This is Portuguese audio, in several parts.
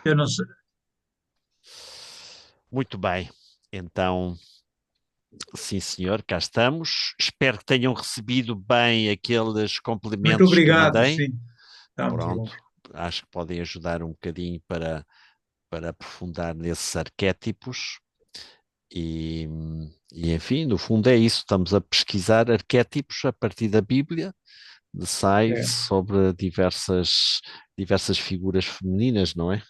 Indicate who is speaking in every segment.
Speaker 1: Eu não sei.
Speaker 2: Muito bem. Então, sim, senhor, cá estamos. Espero que tenham recebido bem aqueles
Speaker 1: Muito
Speaker 2: complementos que
Speaker 1: obrigado,
Speaker 2: mandei.
Speaker 1: sim. Está muito bom.
Speaker 2: Pronto, acho que podem ajudar um bocadinho para aprofundar nesses arquétipos. E, enfim, no fundo é isso. Estamos a pesquisar arquétipos a partir da Bíblia, de sites
Speaker 1: É,
Speaker 2: sobre diversas figuras femininas, não é?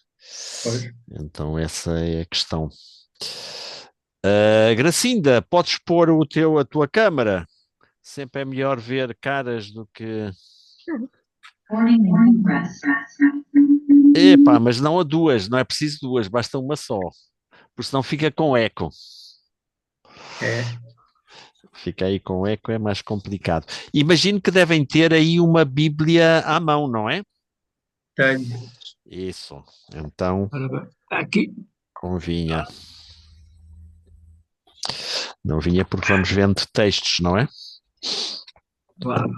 Speaker 1: pois.
Speaker 2: Então, essa é a questão. Gracinda, podes pôr a tua câmara? Sempre é melhor ver caras do que.
Speaker 1: Warning in progress.
Speaker 2: Epá, mas não a duas, não é preciso duas, basta uma só, porque senão fica com eco.
Speaker 1: É,
Speaker 2: Fica aí com eco, é mais complicado. Imagino que devem ter aí uma Bíblia à mão, não é?
Speaker 1: tenho.
Speaker 2: Isso. Então,
Speaker 1: Ora bem, aqui,
Speaker 2: convinha. Não vinha porque vamos vendo textos, não é?
Speaker 1: claro.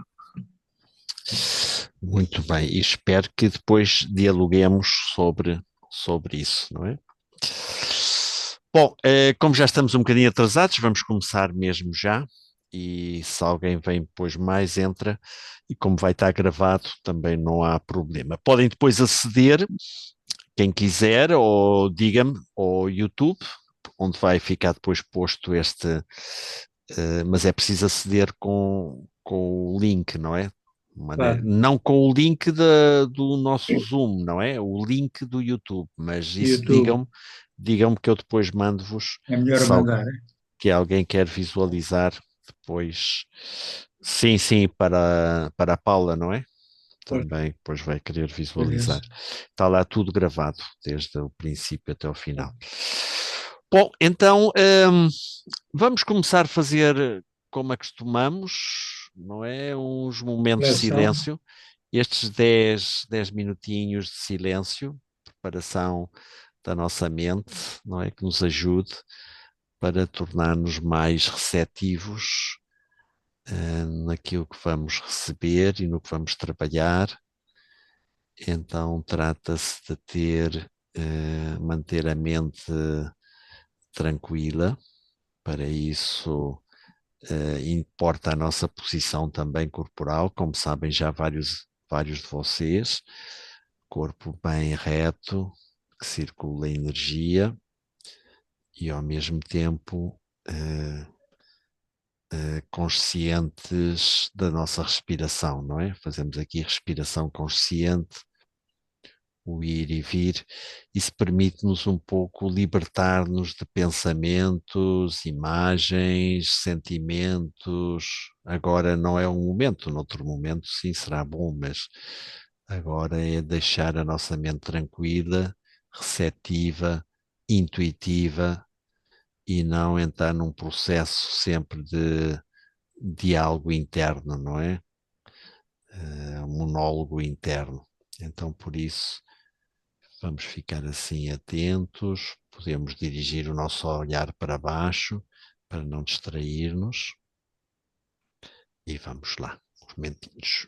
Speaker 2: Muito bem. E espero que depois dialoguemos sobre isso, não é? Bom, como já estamos um bocadinho atrasados, vamos começar mesmo já. E se alguém vem depois mais, entra. E como vai estar gravado, também não há problema. Podem depois aceder, quem quiser, ou diga-me, ao YouTube, onde vai ficar depois posto mas é preciso aceder com o link, não é?
Speaker 1: Claro.
Speaker 2: Não com o link do nosso Zoom, não é? O link do YouTube, mas isso
Speaker 1: YouTube
Speaker 2: digam-me que eu depois mando-vos,
Speaker 1: é melhor
Speaker 2: se
Speaker 1: mandar.
Speaker 2: que alguém quer visualizar depois. Sim, sim, para a Paula, não é?
Speaker 1: Pois,
Speaker 2: Também depois vai querer
Speaker 1: pois
Speaker 2: visualizar.
Speaker 1: isso.
Speaker 2: Está lá tudo gravado, desde o princípio até o final. Bom, então vamos começar a fazer como acostumamos, não é? Uns momentos de
Speaker 1: Seleção.
Speaker 2: silêncio. Estes dez minutinhos de silêncio, preparação da nossa mente, não é? Que nos ajude para tornar-nos mais receptivos naquilo que vamos receber e no que vamos trabalhar. Então trata-se de manter a mente tranquila. Para isso, importa a nossa posição também corporal, como sabem já vários de vocês. Corpo bem reto, que circula energia e ao mesmo tempo eh, conscientes da nossa respiração, não é? Fazemos aqui respiração consciente, o ir e vir. Isso permite-nos um pouco libertar-nos de pensamentos, imagens, sentimentos. Agora não é um momento, noutro momento sim será bom, mas agora é deixar a nossa mente tranquila, receptiva, intuitiva e não entrar num processo sempre de diálogo interno, não é? Um monólogo interno. Então, por isso, vamos ficar assim atentos, podemos dirigir o nosso olhar para baixo para não distrair-nos e vamos lá, uns momentinhos.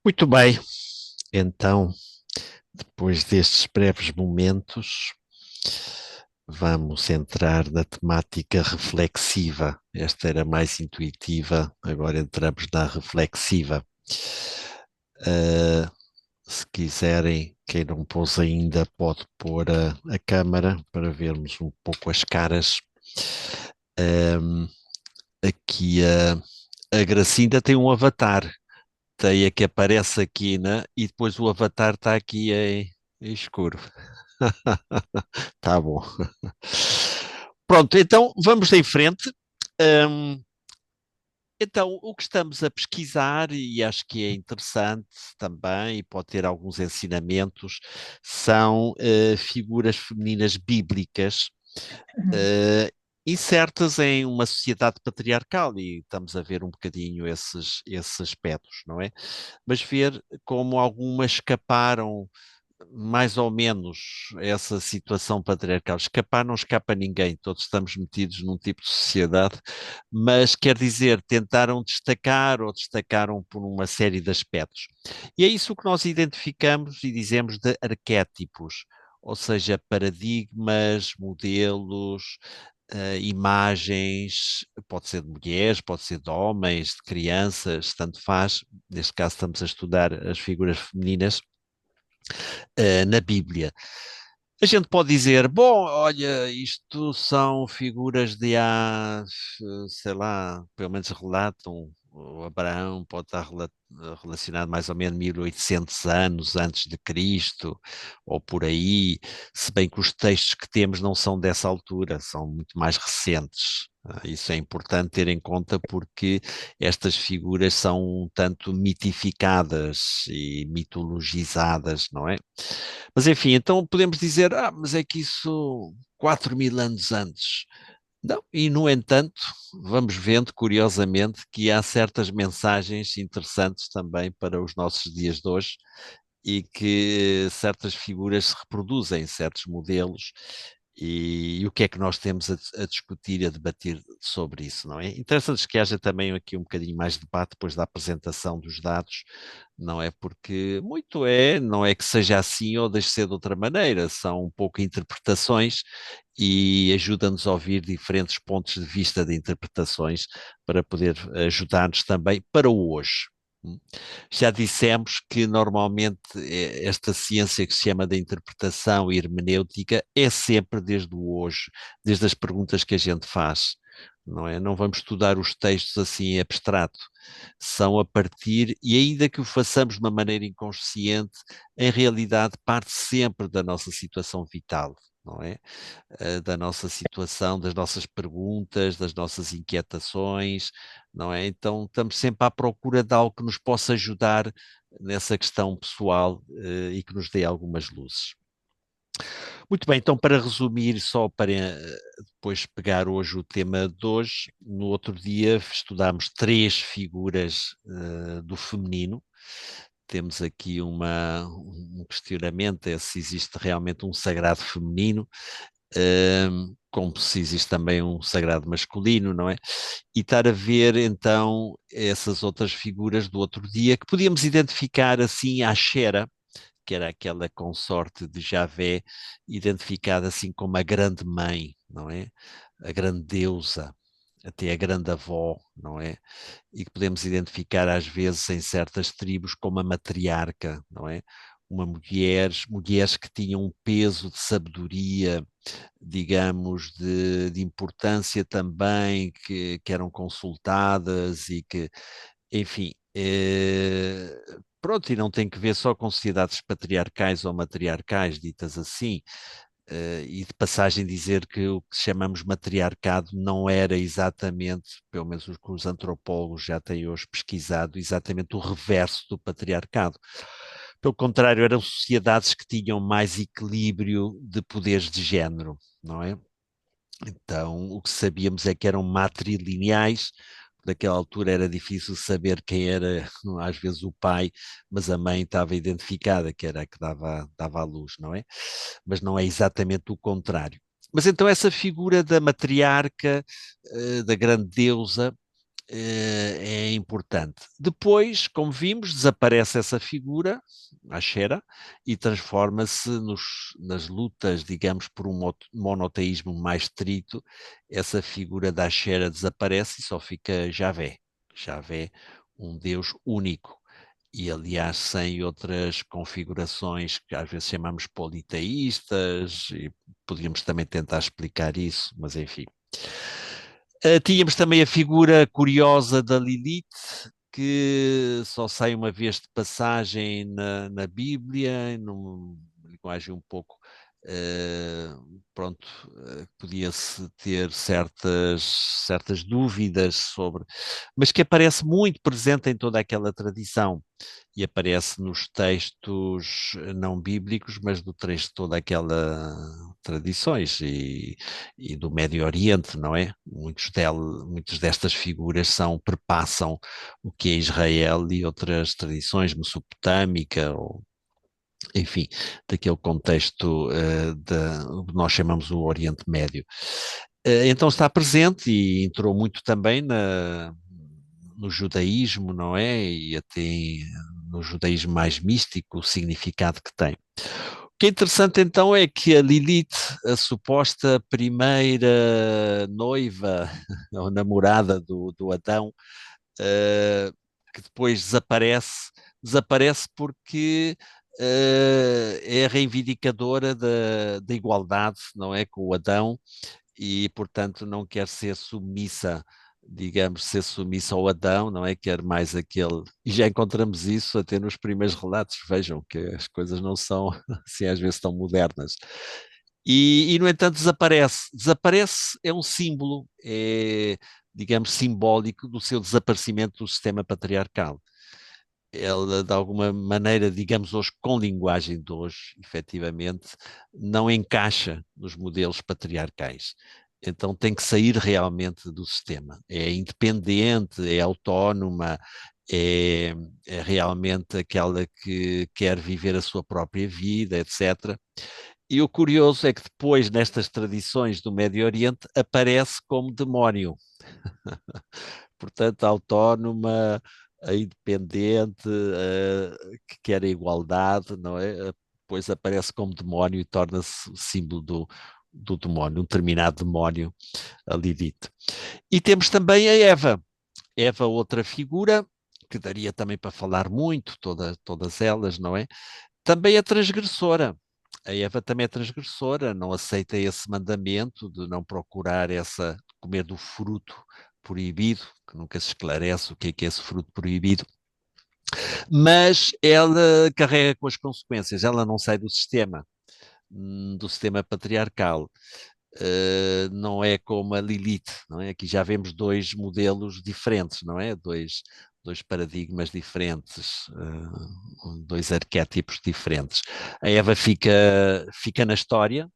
Speaker 2: Muito bem, então, depois destes breves momentos, vamos entrar na temática reflexiva. Esta era mais intuitiva, agora entramos na reflexiva. Uh, Se quiserem, quem não pôs ainda, pode pôr a câmara para vermos um pouco as caras. Um, Aqui a Gracinda tem um avatar, tem a que aparece aqui, né? E depois o avatar está aqui em escuro. Tá bom. Pronto, então vamos em frente. Um, então, o que estamos a pesquisar, e acho que é interessante também, e pode ter alguns ensinamentos, são figuras femininas bíblicas eh, incertas em uma sociedade patriarcal, e estamos a ver um bocadinho esses aspectos, não é? Mas ver como algumas escaparam mais ou menos essa situação patriarcal. Escapar não escapa ninguém, todos estamos metidos num tipo de sociedade, mas quer dizer, tentaram destacar ou destacaram por uma série de aspectos. E é isso que nós identificamos e dizemos de arquétipos, ou seja, paradigmas, modelos, imagens, pode ser de mulheres, pode ser de homens, de crianças, tanto faz. Neste caso, estamos a estudar as figuras femininas na Bíblia. A gente pode dizer, bom, olha, isto são figuras de há, sei lá, pelo menos relatam, o Abraão pode estar relacionado mais ou menos 1800 anos antes de Cristo, ou por aí, se bem que os textos que temos não são dessa altura, são muito mais recentes. Isso é importante ter em conta porque estas figuras são um tanto mitificadas e mitologizadas, não é? Mas enfim, então podemos dizer, mas é que isso 4.000 anos antes. Não, e no entanto, vamos vendo curiosamente que há certas mensagens interessantes também para os nossos dias de hoje e que certas figuras se reproduzem, certos modelos, e o que é que nós temos a discutir e a debater sobre isso, não é? Interessante que haja também aqui um bocadinho mais de debate depois da apresentação dos dados, não é? Porque muito é, não é que seja assim ou deixe de ser de outra maneira, são um pouco interpretações e ajuda-nos a ouvir diferentes pontos de vista de interpretações para poder ajudar-nos também para o hoje. Já dissemos que normalmente esta ciência que se chama da interpretação e hermenêutica é sempre desde o hoje, desde as perguntas que a gente faz, não é? Não vamos estudar os textos assim em abstrato, são a partir, e ainda que o façamos de uma maneira inconsciente, em realidade parte sempre da nossa situação vital. Não é? Da nossa situação, das nossas perguntas, das nossas inquietações, não é? Então estamos sempre à procura de algo que nos possa ajudar nessa questão pessoal e que nos dê algumas luzes. Muito bem, então para resumir, só para depois pegar hoje o tema de hoje, no outro dia estudámos três figuras do feminino. Temos aqui um questionamento, é se existe realmente um sagrado feminino, como se existe também um sagrado masculino, não é? E estar a ver então essas outras figuras do outro dia que podíamos identificar assim à Xera, que era aquela consorte de Javé, identificada assim como a grande mãe, não é? A grande deusa, até a grande avó, não é? E que podemos identificar às vezes em certas tribos como a matriarca, não é? Mulheres que tinham um peso de sabedoria, digamos, de importância também, que eram consultadas e que, enfim, pronto, e não tem que ver só com sociedades patriarcais ou matriarcais, ditas assim, e de passagem dizer que o que chamamos matriarcado não era exatamente, pelo menos o que os antropólogos já têm hoje pesquisado, exatamente o reverso do patriarcado. Pelo contrário, eram sociedades que tinham mais equilíbrio de poderes de género, não é? Então, o que sabíamos é que eram matrilineais. Naquela altura era difícil saber quem era, às vezes, o pai, mas a mãe estava identificada, que era a que dava à luz, não é? Mas não é exatamente o contrário. Mas então essa figura da matriarca, da grande deusa, é importante. Depois, como vimos, desaparece essa figura, a Xera, e transforma-se nas lutas, digamos, por um monoteísmo mais estrito. Essa figura da Xera desaparece e só fica Javé. Javé, um Deus único. E, aliás, sem outras configurações que às vezes chamamos politeístas, e podíamos também tentar explicar isso, mas enfim. Tínhamos também a figura curiosa da Lilith, que só sai uma vez de passagem na Bíblia, numa linguagem um pouco, pronto, podia-se ter certas dúvidas sobre, mas que aparece muito presente em toda aquela tradição e aparece nos textos não bíblicos, mas do trecho de toda aquela tradições e do Médio Oriente, não é? Muitas destas figuras perpassam o que é Israel e outras tradições, mesopotâmica, ou, enfim, daquele contexto nós chamamos o Oriente Médio. Então está presente e entrou muito também no judaísmo, não é? E até no judaísmo mais místico, o significado que tem. O que é interessante então é que a Lilith, a suposta primeira noiva ou namorada do Adão, que depois desaparece porque é reivindicadora da igualdade, não é, com o Adão e, portanto, não quer ser submissa, digamos, ser submissa ao Adão, não é? Quer mais aquele. E já encontramos isso até nos primeiros relatos. Vejam que as coisas não são assim às vezes tão modernas. No entanto, desaparece. Desaparece é um símbolo, é, digamos, simbólico do seu desaparecimento do sistema patriarcal. Ela, de alguma maneira, digamos hoje, com linguagem de hoje, efetivamente, não encaixa nos modelos patriarcais. Então tem que sair realmente do sistema. É independente, é autónoma, é, é realmente aquela que quer viver a sua própria vida, etc. E o curioso é que depois, nestas tradições do Médio Oriente, aparece como demónio. Portanto, autónoma, a independente, que quer a igualdade, não é? Depois aparece como demónio e torna-se símbolo do demónio, um determinado demónio ali dito. E temos também a Eva. Eva, outra figura, que daria também para falar muito, todas elas, não é? Também é transgressora. A Eva também é transgressora, não aceita esse mandamento de não procurar comer do fruto proibido, que nunca se esclarece o que é esse fruto proibido, mas ela carrega com as consequências, ela não sai do sistema patriarcal. Não é como a Lilith, não é? Aqui já vemos dois modelos diferentes, não é? Dois paradigmas diferentes, dois arquétipos diferentes. A Eva fica na história,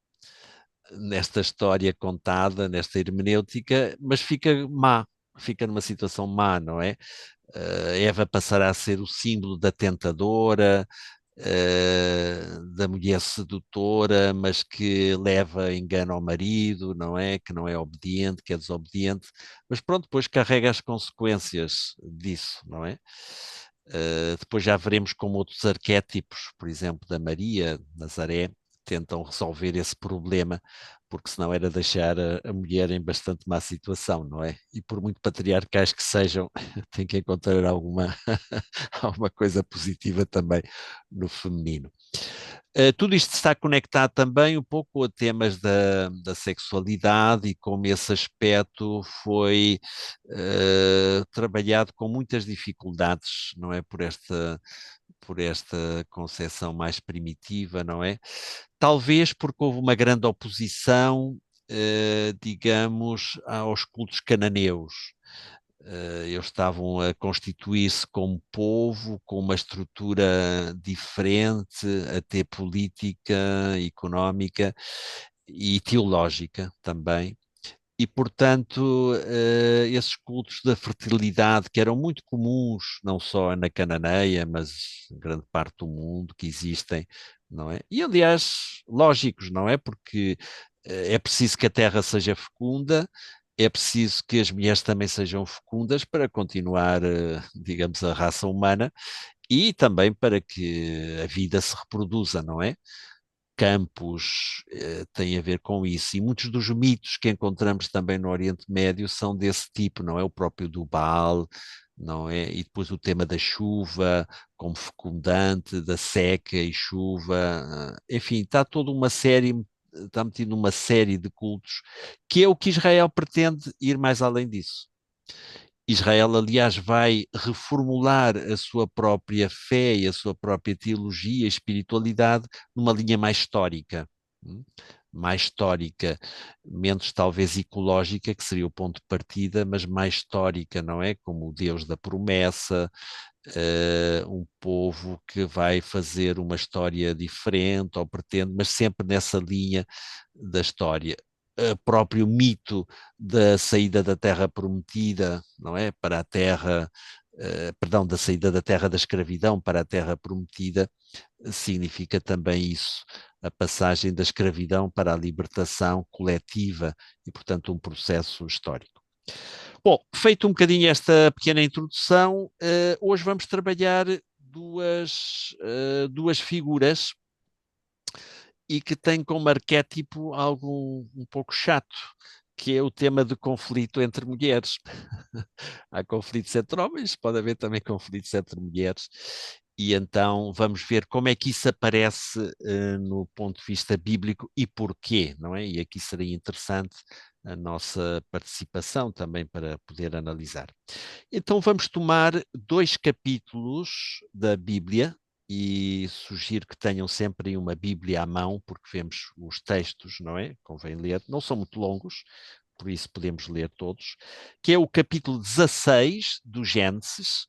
Speaker 2: nesta história contada, nesta hermenêutica, mas fica má, fica numa situação má, não é? Eva passará a ser o símbolo da tentadora, da mulher sedutora, mas que leva engano ao marido, não é? Que não é obediente, que é desobediente, mas pronto, depois carrega as consequências disso, não é? Depois já veremos como outros arquétipos, por exemplo, da Maria, Nazaré, tentam resolver esse problema, porque senão era deixar a mulher em bastante má situação, não é? E por muito patriarcais que sejam, tem que encontrar alguma coisa positiva também no feminino. Tudo isto está conectado também um pouco a temas da sexualidade e como esse aspecto foi trabalhado com muitas dificuldades, não é? Por esta concepção mais primitiva, não é? Talvez porque houve uma grande oposição, digamos, aos cultos cananeus. Eles estavam a constituir-se como povo, com uma estrutura diferente, até política, económica e teológica também. E, portanto, esses cultos da fertilidade, que eram muito comuns, não só na Cananeia, mas em grande parte do mundo, que existem, não é? E, aliás, lógicos, não é? Porque é preciso que a terra seja fecunda, é preciso que as mulheres também sejam fecundas para continuar, digamos, a raça humana e também para que a vida se reproduza, não é? Campos têm a ver com isso. E muitos dos mitos que encontramos também no Oriente Médio são desse tipo, não é? O próprio do Baal, não é? E depois o tema da chuva como fecundante, da seca e chuva, enfim, está toda uma série, está metido numa série de cultos que é o que Israel pretende ir mais além disso. Israel, aliás, vai reformular a sua própria fé e a sua própria teologia e espiritualidade numa linha mais histórica. Mais histórica, menos talvez ecológica, que seria o ponto de partida, mas mais histórica, não é? Como o Deus da promessa, um povo que vai fazer uma história diferente, ou pretende, mas sempre nessa linha da história. O próprio mito da saída da Terra Prometida, não é? Para a Terra, perdão, da saída da Terra da escravidão para a Terra Prometida, significa também isso, a passagem da escravidão para a libertação coletiva e, portanto, um processo histórico. Bom, feito um bocadinho esta pequena introdução, hoje vamos trabalhar duas figuras e que têm como arquétipo algo um pouco chato, que é o tema de conflito entre mulheres. Há conflitos entre homens, pode haver também conflitos entre mulheres, e então vamos ver como é que isso aparece no ponto de vista bíblico e porquê, não é? E aqui seria interessante a nossa participação também para poder analisar. Então vamos tomar dois capítulos da Bíblia e sugiro que tenham sempre uma Bíblia à mão, porque vemos os textos, não é? Convém ler, não são muito longos, por isso podemos ler todos, que é o capítulo 16 do Gênesis,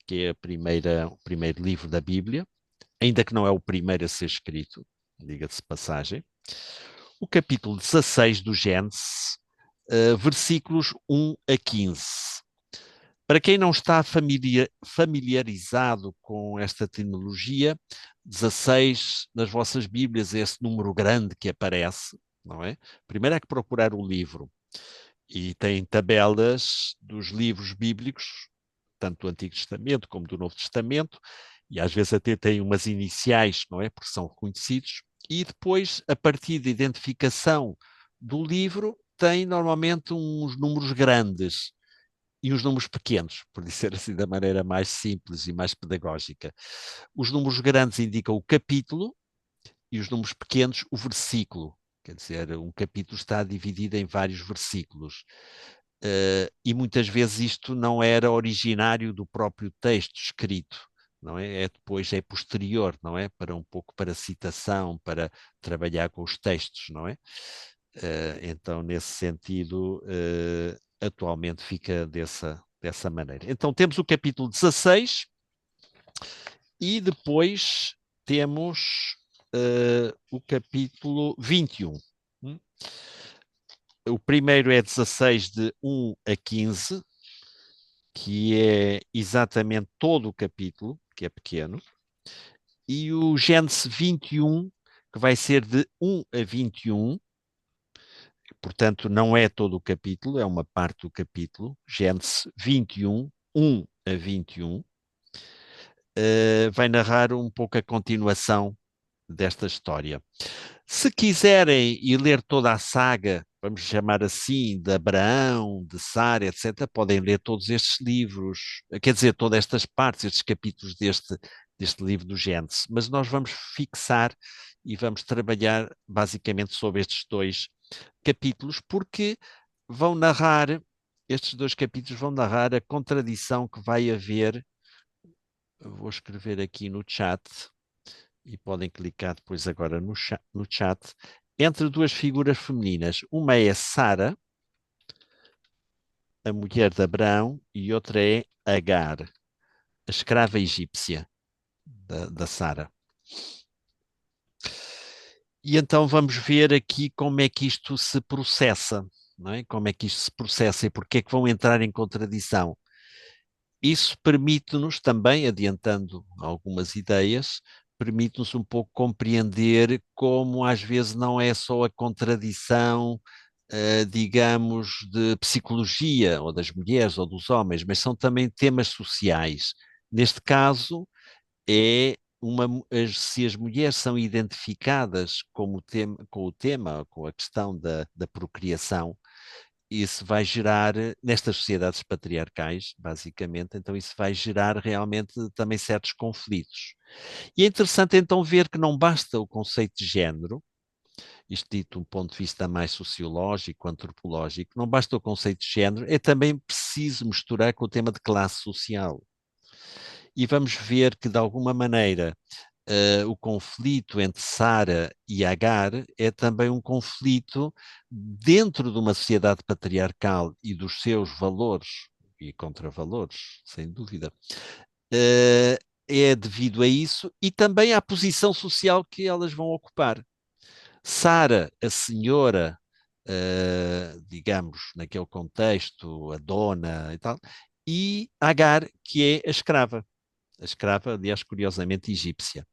Speaker 2: que é o primeiro livro da Bíblia, ainda que não é o primeiro a ser escrito, diga-se passagem. O capítulo 16 do Gênesis, versículos 1 a 15. Para quem não está familiarizado com esta terminologia, 16 nas vossas Bíblias é esse número grande que aparece, não é? Primeiro é que procurar o livro. E tem tabelas dos livros bíblicos, tanto do Antigo Testamento como do Novo Testamento, e às vezes até tem umas iniciais, não é? Porque são reconhecidos. E depois, a partir da identificação do livro, tem normalmente uns números grandes e os números pequenos, por dizer assim da maneira mais simples e mais pedagógica. Os números grandes indicam o capítulo e os números pequenos o versículo. Quer dizer, um capítulo está dividido em vários versículos. E muitas vezes isto não era originário do próprio texto escrito, não é? Depois é posterior, não é? Para um pouco para citação, para trabalhar com os textos, não é? Então, nesse sentido, atualmente fica dessa maneira. Então, temos o capítulo 16 e depois temos o capítulo 21. O primeiro é 16 de 1 a 15, que é exatamente todo o capítulo, que é pequeno, e o Gênesis 21, que vai ser de 1 a 21, portanto não é todo o capítulo, é uma parte do capítulo, Gênesis 21, 1 a 21, vai narrar um pouco a continuação desta história. Se quiserem ir ler toda a saga, vamos chamar assim, de Abraão, de Sara, etc., podem ler todos estes livros, quer dizer, todas estas partes, estes capítulos deste livro do Gênesis. Mas nós vamos fixar e vamos trabalhar basicamente sobre estes dois capítulos, porque vão narrar, estes dois capítulos vão narrar a contradição que vai haver. Eu vou escrever aqui no chat e podem clicar depois agora no chat, entre duas figuras femininas. Uma é Sara, a mulher de Abraão, e outra é Agar, a escrava egípcia da Sara. E então vamos ver aqui como é que isto se processa, não é? Como é que isto se processa e porque é que vão entrar em contradição. Isso permite-nos também, adiantando algumas ideias, permite-nos um pouco compreender como às vezes não é só a contradição digamos, de psicologia, ou das mulheres ou dos homens, mas são também temas sociais. Neste caso, é se as mulheres são identificadas com o tema, com a questão da procriação, isso vai gerar, nestas sociedades patriarcais, basicamente, então isso vai gerar realmente também certos conflitos. E é interessante então ver que não basta o conceito de género, isto dito de um ponto de vista mais sociológico, antropológico, não basta o conceito de género, é também preciso misturar com o tema de classe social. E vamos ver que, de alguma maneira, o conflito entre Sara e Agar é também um conflito dentro de uma sociedade patriarcal e dos seus valores e contravalores, sem dúvida. É devido a isso e também à posição social que elas vão ocupar. Sara, a senhora, digamos, naquele contexto, a dona e tal, e Agar, que é a escrava. A escrava, aliás, curiosamente egípcia.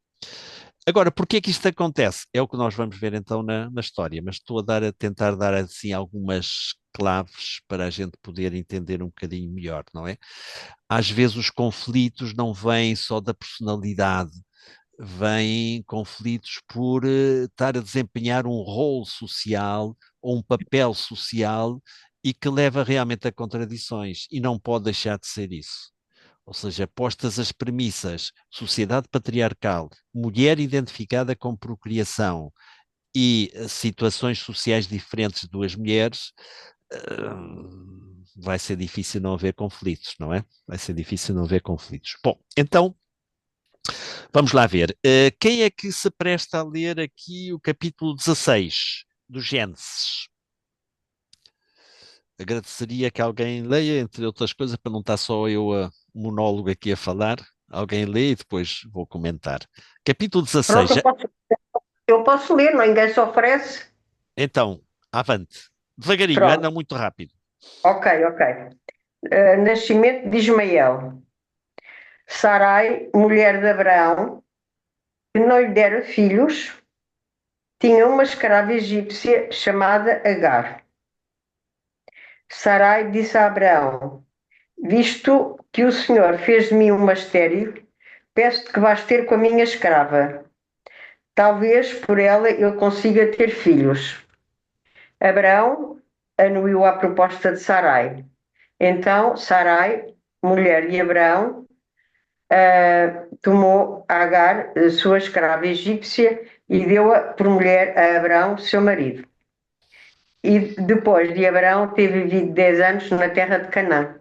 Speaker 2: Agora, porquê é que isto acontece? É o que nós vamos ver então na história, mas estou a tentar dar assim algumas claves para a gente poder entender um bocadinho melhor, não é? Às vezes os conflitos não vêm só da personalidade, vêm conflitos por estar a desempenhar um rol social ou um papel social e que leva realmente a contradições, e não pode deixar de ser isso. Ou seja, postas as premissas, sociedade patriarcal, mulher identificada com procriação e situações sociais diferentes de duas mulheres, vai ser difícil não haver conflitos, não é? Vai ser difícil não haver conflitos. Bom, então, vamos lá ver. Quem é que se presta a ler aqui o capítulo 16 do Gênesis? Agradeceria que alguém leia, entre outras coisas, para não estar só eu a monólogo aqui a falar. Alguém lê e depois vou comentar. Capítulo
Speaker 3: Pronto,
Speaker 2: 16.
Speaker 3: eu posso ler, ninguém se oferece.
Speaker 2: Então, avante. Devagarinho, anda
Speaker 3: Pronto,
Speaker 2: muito rápido.
Speaker 3: ok, ok. Nascimento de Ismael. Sarai, mulher de Abraão, que não lhe dera filhos, tinha uma escrava egípcia chamada Agar. Sarai disse a Abraão: Visto que o Senhor fez de mim uma estéril, peço-te que vás ter com a minha escrava. Talvez por ela eu consiga ter filhos. Abraão anuiu a proposta de Sarai. Então Sarai, mulher de Abraão, tomou Agar, sua escrava egípcia, e deu-a por mulher a Abraão, seu marido. E depois de Abraão ter vivido 10 anos na terra de Canaã.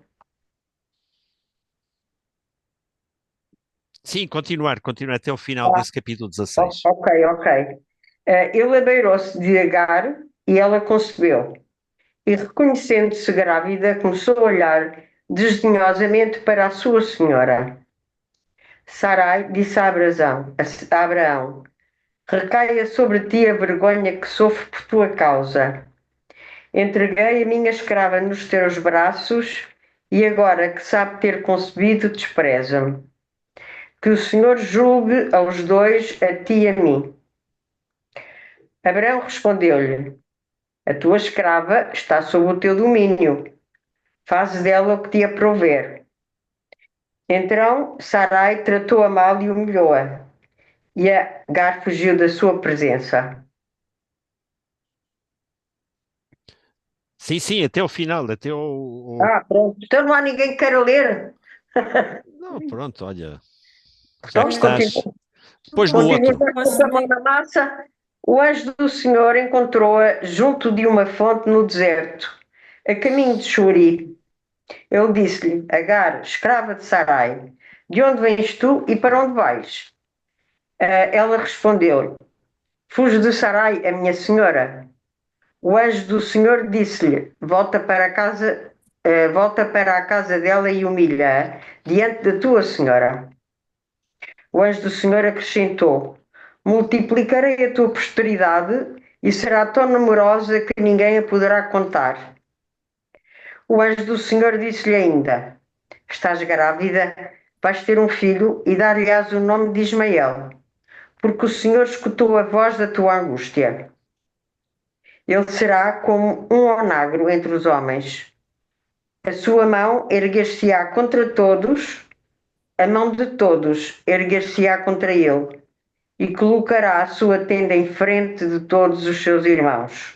Speaker 2: Sim, continuar até o final desse capítulo 16.
Speaker 3: Ok, ok. Ele abeirou-se de Agar e ela concebeu. E reconhecendo-se grávida, começou a olhar desdenhosamente para a sua senhora. Sarai disse a Abraão: Recaia sobre ti a vergonha que sofro por tua causa. Entreguei a minha escrava nos teus braços e agora que sabe ter concebido, despreza-me. Que o Senhor julgue aos dois, a ti e a mim. Abraão respondeu-lhe: A tua escrava está sob o teu domínio. Fazes dela o que te aprouver. Então Sarai tratou-a mal e humilhou-a. E Agar fugiu da sua presença.
Speaker 2: Sim, sim, até o final, até
Speaker 3: Pronto. Então não há ninguém que queira ler.
Speaker 2: Não, pronto, olha, já que
Speaker 3: Pronto,
Speaker 2: estás,
Speaker 3: continua.
Speaker 2: depois no
Speaker 3: Continua
Speaker 2: outro.
Speaker 3: com a mão na massa. O anjo do Senhor encontrou-a junto de uma fonte no deserto, a caminho de Shuri. Ele disse-lhe: Agar, escrava de Sarai, de onde vens tu e para onde vais? Ela respondeu: Fujo de Sarai, a minha senhora. O anjo do Senhor disse-lhe: volta para a casa dela e humilha-a diante da tua senhora. O anjo do Senhor acrescentou: Multiplicarei a tua posteridade e será tão numerosa que ninguém a poderá contar. O anjo do Senhor disse-lhe ainda: Estás grávida, vais ter um filho e dar-lhe-ás o nome de Ismael, porque o Senhor escutou a voz da tua angústia. Ele será como um onagro entre os homens. A sua mão erguer-se-á contra todos, a mão de todos erguer-se-á contra ele, e colocará a sua tenda em frente de todos os seus irmãos.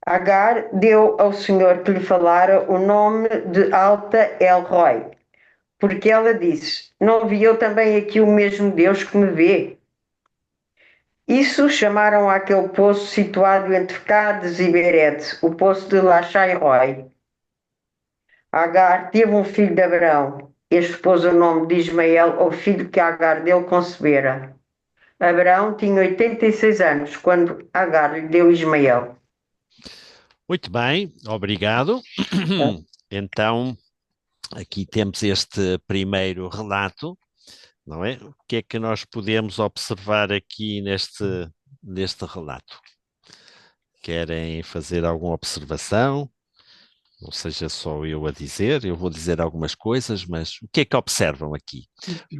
Speaker 3: Agar deu ao Senhor que lhe falara o nome de Alta El Roi, porque ela disse: Não vi eu também aqui o mesmo Deus que me vê? Isso chamaram àquele poço situado entre Cades e Bered, o poço de Lachai Roi. Agar teve um filho de Abraão. Este pôs o nome de Ismael ao filho que Agar dele concebera. Abraão tinha 86 anos quando Agar lhe deu Ismael.
Speaker 2: Muito bem, obrigado. Então, aqui temos este primeiro relato, não é? O que é que nós podemos observar aqui neste relato? Querem fazer alguma observação? Não seja só eu a dizer, eu vou dizer algumas coisas, mas o que é que observam aqui?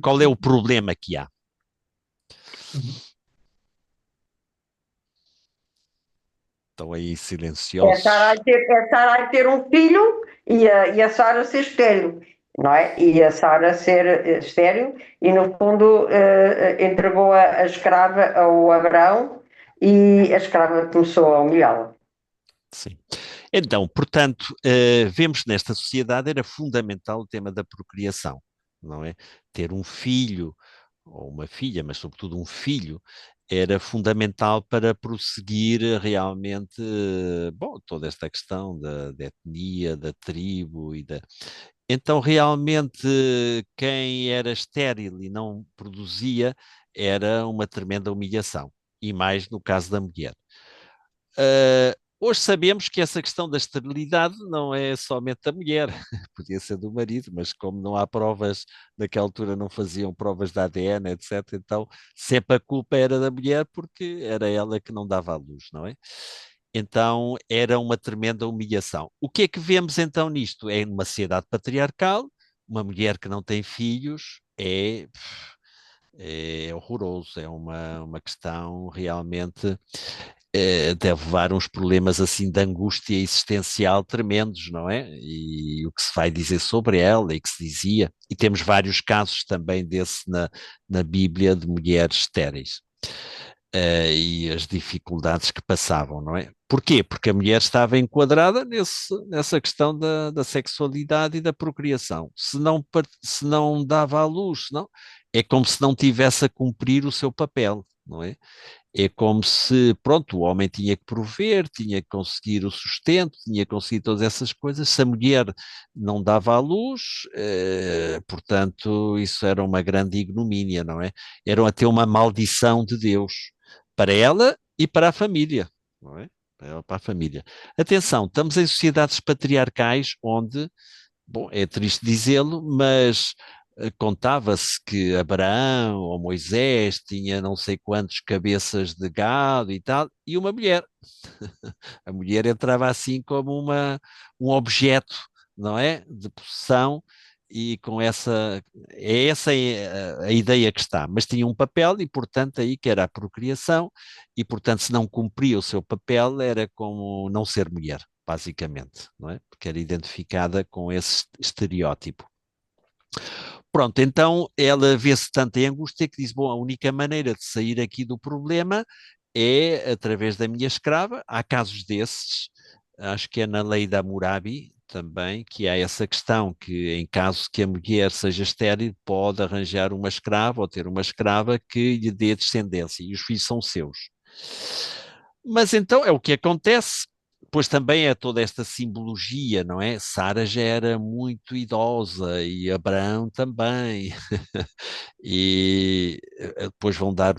Speaker 2: Qual é o problema que há? Estão aí silenciosos.
Speaker 3: É Sarai ter um filho e a Sara ser estéril, não é? E a Sara ser estéril e, no fundo, entregou a escrava ao Abraão e a escrava começou a humilhá-la.
Speaker 2: Sim. Então, portanto, vemos que nesta sociedade era fundamental o tema da procriação, não é? Ter um filho ou uma filha, mas sobretudo um filho, era fundamental para prosseguir realmente, bom, toda esta questão da etnia, da tribo e da... Então, realmente, quem era estéril e não produzia era uma tremenda humilhação, e mais no caso da mulher. Hoje sabemos que essa questão da esterilidade não é somente da mulher, podia ser do marido, mas como não há provas, naquela altura não faziam provas de ADN, etc., então sempre a culpa era da mulher porque era ela que não dava à luz, não é? Então era uma tremenda humilhação. O que é que vemos então nisto? É numa sociedade patriarcal, uma mulher que não tem filhos é horroroso, é uma questão realmente deve levar uns problemas assim de angústia existencial tremendos, não é? E o que se vai dizer sobre ela e que se dizia, e temos vários casos também desse na Bíblia de mulheres estéreis. E as dificuldades que passavam, não é? Porquê? Porque a mulher estava enquadrada nessa questão da sexualidade e da procriação. Se não dava à luz, não, é como se não tivesse a cumprir o seu papel, não é? É como se, pronto, o homem tinha que prover, tinha que conseguir o sustento, tinha que conseguir todas essas coisas. Se a mulher não dava à luz, portanto, isso era uma grande ignomínia, não é? Era até uma maldição de Deus para ela e para a família, não é? Para ela, para a família. Atenção, estamos em sociedades patriarcais onde, bom, é triste dizê-lo, mas contava-se que Abraão ou Moisés tinha não sei quantos cabeças de gado e tal, e uma mulher. A mulher entrava assim como um objeto, não é? De possessão, e com essa é a ideia que está, mas tinha um papel e, portanto, aí que era a procriação, e, portanto, se não cumpria o seu papel, era como não ser mulher, basicamente, não é? Porque era identificada com esse estereótipo. Pronto, então ela vê-se tanto em angústia que diz: bom, a única maneira de sair aqui do problema é através da minha escrava. Há casos desses, acho que é na lei da Hammurabi também, que há essa questão que em caso que a mulher seja estéril, pode arranjar uma escrava ou ter uma escrava que lhe dê descendência e os filhos são seus. Mas então é o que acontece. Pois também é toda esta simbologia, não é? Sara já era muito idosa e Abraão também. E depois vão dar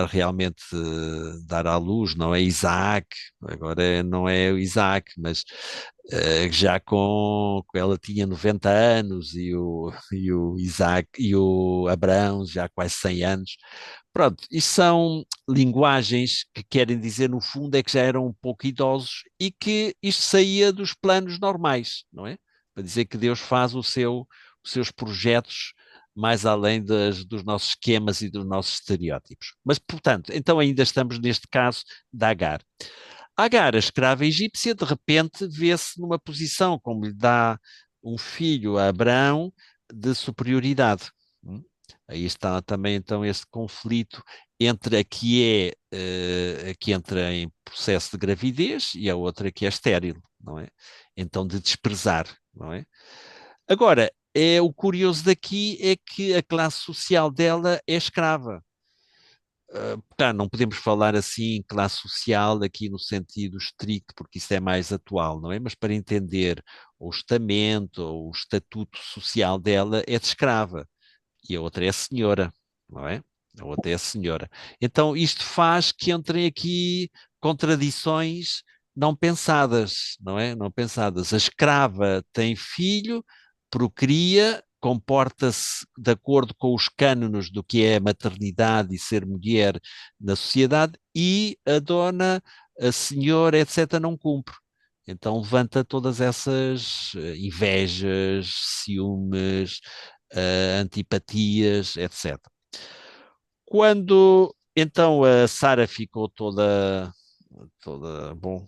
Speaker 2: realmente, dar à luz, não é Isaac, agora não é o Isaac, mas já ela tinha 90 anos e o Isaac e o Abraão já quase 100 anos. Pronto, isto são linguagens que querem dizer, no fundo, é que já eram um pouco idosos e que isto saía dos planos normais, não é? Para dizer que Deus faz os seus projetos mais além dos nossos esquemas e dos nossos estereótipos. Mas, portanto, então ainda estamos neste caso da Agar. Agar, a escrava egípcia, de repente vê-se numa posição, como lhe dá um filho a Abraão, de superioridade. Hum? Aí está também então este conflito entre a que entra em processo de gravidez e a outra que é estéril, não é? Então de desprezar, não é? Agora, o curioso daqui é que a classe social dela é escrava. Claro, não podemos falar assim classe social aqui no sentido estricto, porque isso é mais atual, não é? Mas para entender o estamento ou o estatuto social dela é de escrava e a outra é senhora, não é? A outra é senhora. Então isto faz que entrem aqui contradições não pensadas, não é? Não pensadas. A escrava tem filho, procria, comporta-se de acordo com os cânones do que é a maternidade e ser mulher na sociedade, e a dona, a senhora, etc., não cumpre. Então levanta todas essas invejas, ciúmes, antipatias, etc. Quando então a Sara ficou toda bom,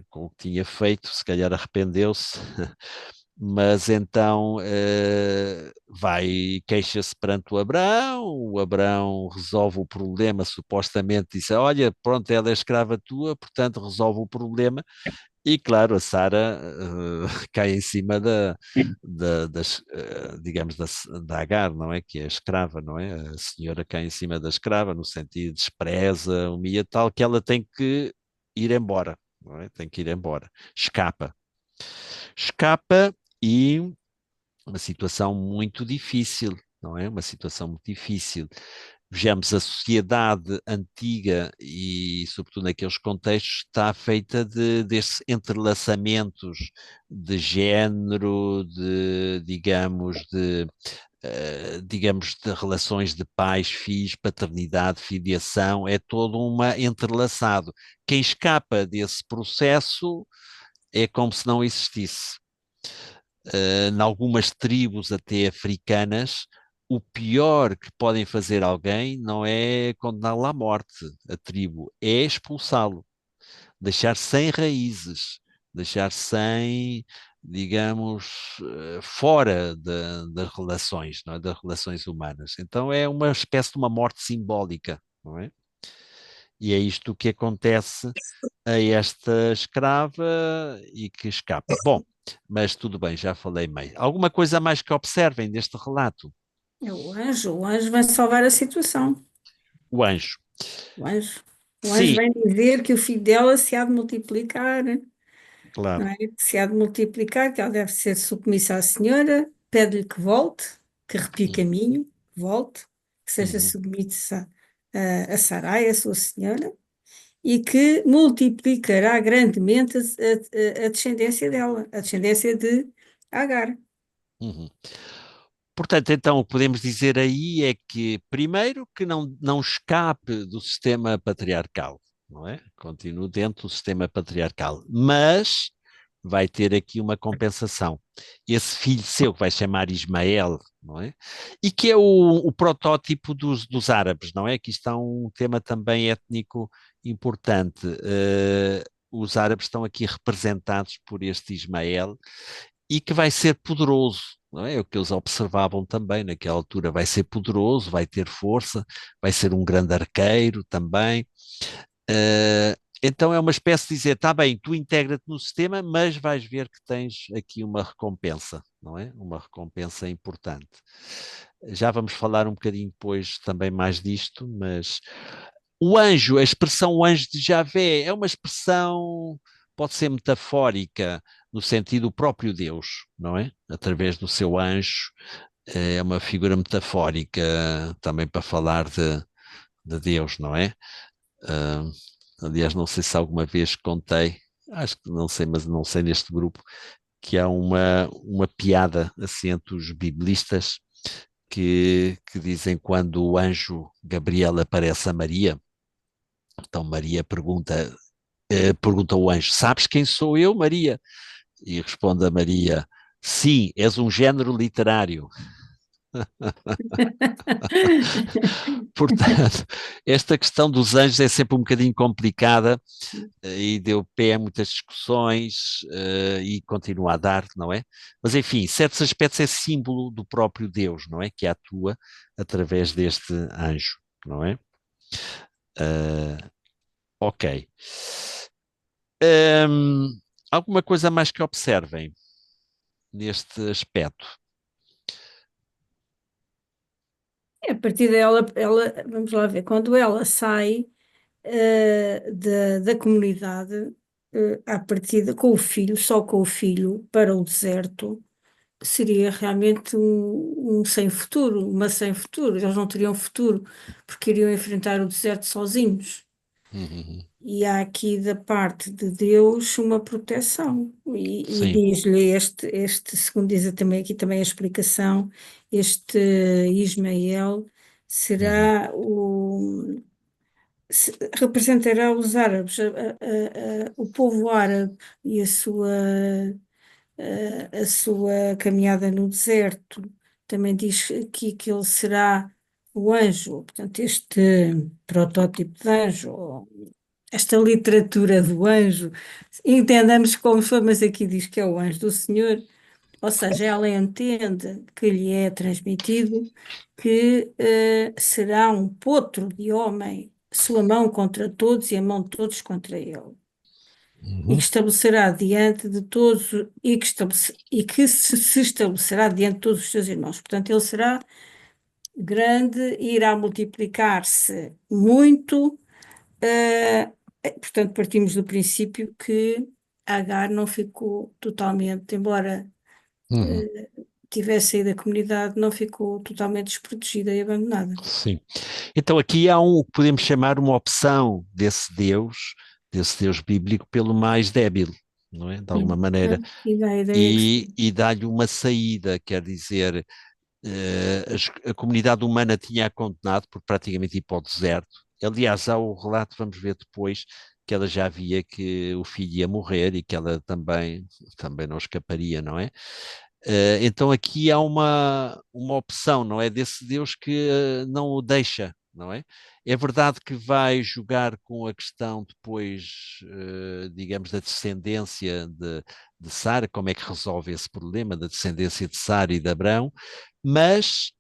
Speaker 2: com o que tinha feito, se calhar arrependeu-se, mas então vai e queixa-se perante o Abraão resolve o problema, supostamente disse, olha, pronto, ela é escrava tua, portanto resolve o problema, e claro, a Sara cai em cima digamos, da Agar, não é? Que é a escrava, não é? A senhora cai em cima da escrava, no sentido de despreza, humilha, tal, que ela tem que ir embora, não é? Tem que ir embora. Escapa. Escapa e uma situação muito difícil, não é? Uma situação muito difícil. Vejamos, a sociedade antiga e, sobretudo naqueles contextos, está feita destes entrelaçamentos de género, digamos, de relações de pais, filhos, paternidade, filiação, é todo entrelaçado. Quem escapa desse processo é como se não existisse. Em algumas tribos até africanas, o pior que podem fazer alguém não é condená-lo à morte, a tribo, é expulsá-lo, deixar sem raízes, deixar sem, digamos, fora das relações, não é? Das relações humanas. Então é uma espécie de uma morte simbólica, não é? E é isto que acontece a esta escrava e que escapa. Bom, mas tudo bem, já falei meio. Alguma coisa mais que observem deste relato?
Speaker 4: É o anjo vai salvar a situação.
Speaker 2: O anjo.
Speaker 4: O anjo, o anjo
Speaker 2: Sim,
Speaker 4: vai dizer que o filho dela se há de multiplicar, não
Speaker 2: claro.
Speaker 4: é? Que se há de multiplicar, que ela deve ser submissa à senhora, pede-lhe que volte, que repie
Speaker 2: Uhum,
Speaker 4: caminho, que volte, que seja
Speaker 2: uhum,
Speaker 4: submissa a Sarai, a sua senhora, e que multiplicará grandemente a descendência dela, a descendência de Agar.
Speaker 2: uhum. Portanto, então, o que podemos dizer aí é que, primeiro, que não escape do sistema patriarcal, não é? Continue dentro do sistema patriarcal, mas vai ter aqui uma compensação. Esse filho seu, que vai chamar Ismael, não é? E que é o protótipo dos árabes, não é? Aqui está um tema também étnico importante. Os árabes estão aqui representados por este Ismael, e que vai ser poderoso, não é? É o que eles observavam também naquela altura, vai ser poderoso, vai ter força, vai ser um grande arqueiro também. Então é uma espécie de dizer, está bem, tu integra-te no sistema, mas vais ver que tens aqui uma recompensa, não é? Uma recompensa importante. Já vamos falar um bocadinho depois também mais disto, mas o anjo, a expressão anjo de Javé, é uma expressão, pode ser metafórica, no sentido do próprio Deus, não é? Através do seu anjo, é uma figura metafórica também para falar de Deus, não é? Ah, aliás, não sei se alguma vez contei, acho que não sei, mas não sei neste grupo, que há uma piada assim entre os biblistas que dizem quando o anjo Gabriel aparece a Maria, então Maria pergunta ao anjo, sabes quem sou eu, Maria? E responde a Maria, sim, és um género literário. Portanto, esta questão dos anjos é sempre um bocadinho complicada e deu pé a muitas discussões e continua a dar, não é? Mas enfim, certos aspectos é símbolo do próprio Deus, não é? Que atua através deste anjo, não é? Ok. Alguma coisa mais que observem neste aspecto?
Speaker 4: A partir dela, vamos lá ver, quando ela sai da comunidade, à partida com o filho, só com o filho, para o deserto, seria realmente um sem futuro, uma sem futuro. Eles não teriam futuro, porque iriam enfrentar o deserto sozinhos.
Speaker 2: Uhum.
Speaker 4: E há aqui da parte de Deus uma proteção. E
Speaker 2: Sim.
Speaker 4: diz-lhe segundo diz também aqui também a explicação, este Ismael será representará os árabes, o povo árabe e a sua caminhada no deserto. Também diz aqui que ele será o anjo, portanto, este protótipo de anjo, esta literatura do anjo, entendamos como for, mas aqui diz que é o anjo do Senhor, ou seja, ela entende que lhe é transmitido que será um potro de homem, sua mão contra todos e a mão de todos contra ele. E que
Speaker 2: Uhum.
Speaker 4: estabelecerá diante de todos, se estabelecerá diante de todos os seus irmãos. Portanto, ele será grande e irá multiplicar-se muito. Portanto, partimos do princípio que Agar não ficou totalmente, embora
Speaker 2: Uhum.
Speaker 4: tivesse saído da comunidade, não ficou totalmente desprotegida e abandonada.
Speaker 2: Sim. Então aqui há o que podemos chamar uma opção desse Deus bíblico pelo mais débil, não é? De alguma
Speaker 4: Sim.
Speaker 2: maneira,
Speaker 4: E dá a ideia que sim.
Speaker 2: e dá-lhe uma saída, quer dizer, a comunidade humana tinha-a condenado por praticamente ir para o deserto. Aliás, há o relato, vamos ver depois, que ela já via que o filho ia morrer e que ela também não escaparia, não é? Então aqui há uma opção, não é? Desse Deus que não o deixa, não é? É verdade que vai jogar com a questão depois, digamos, da descendência de Sara, como é que resolve esse problema da descendência de Sara e de Abrão, mas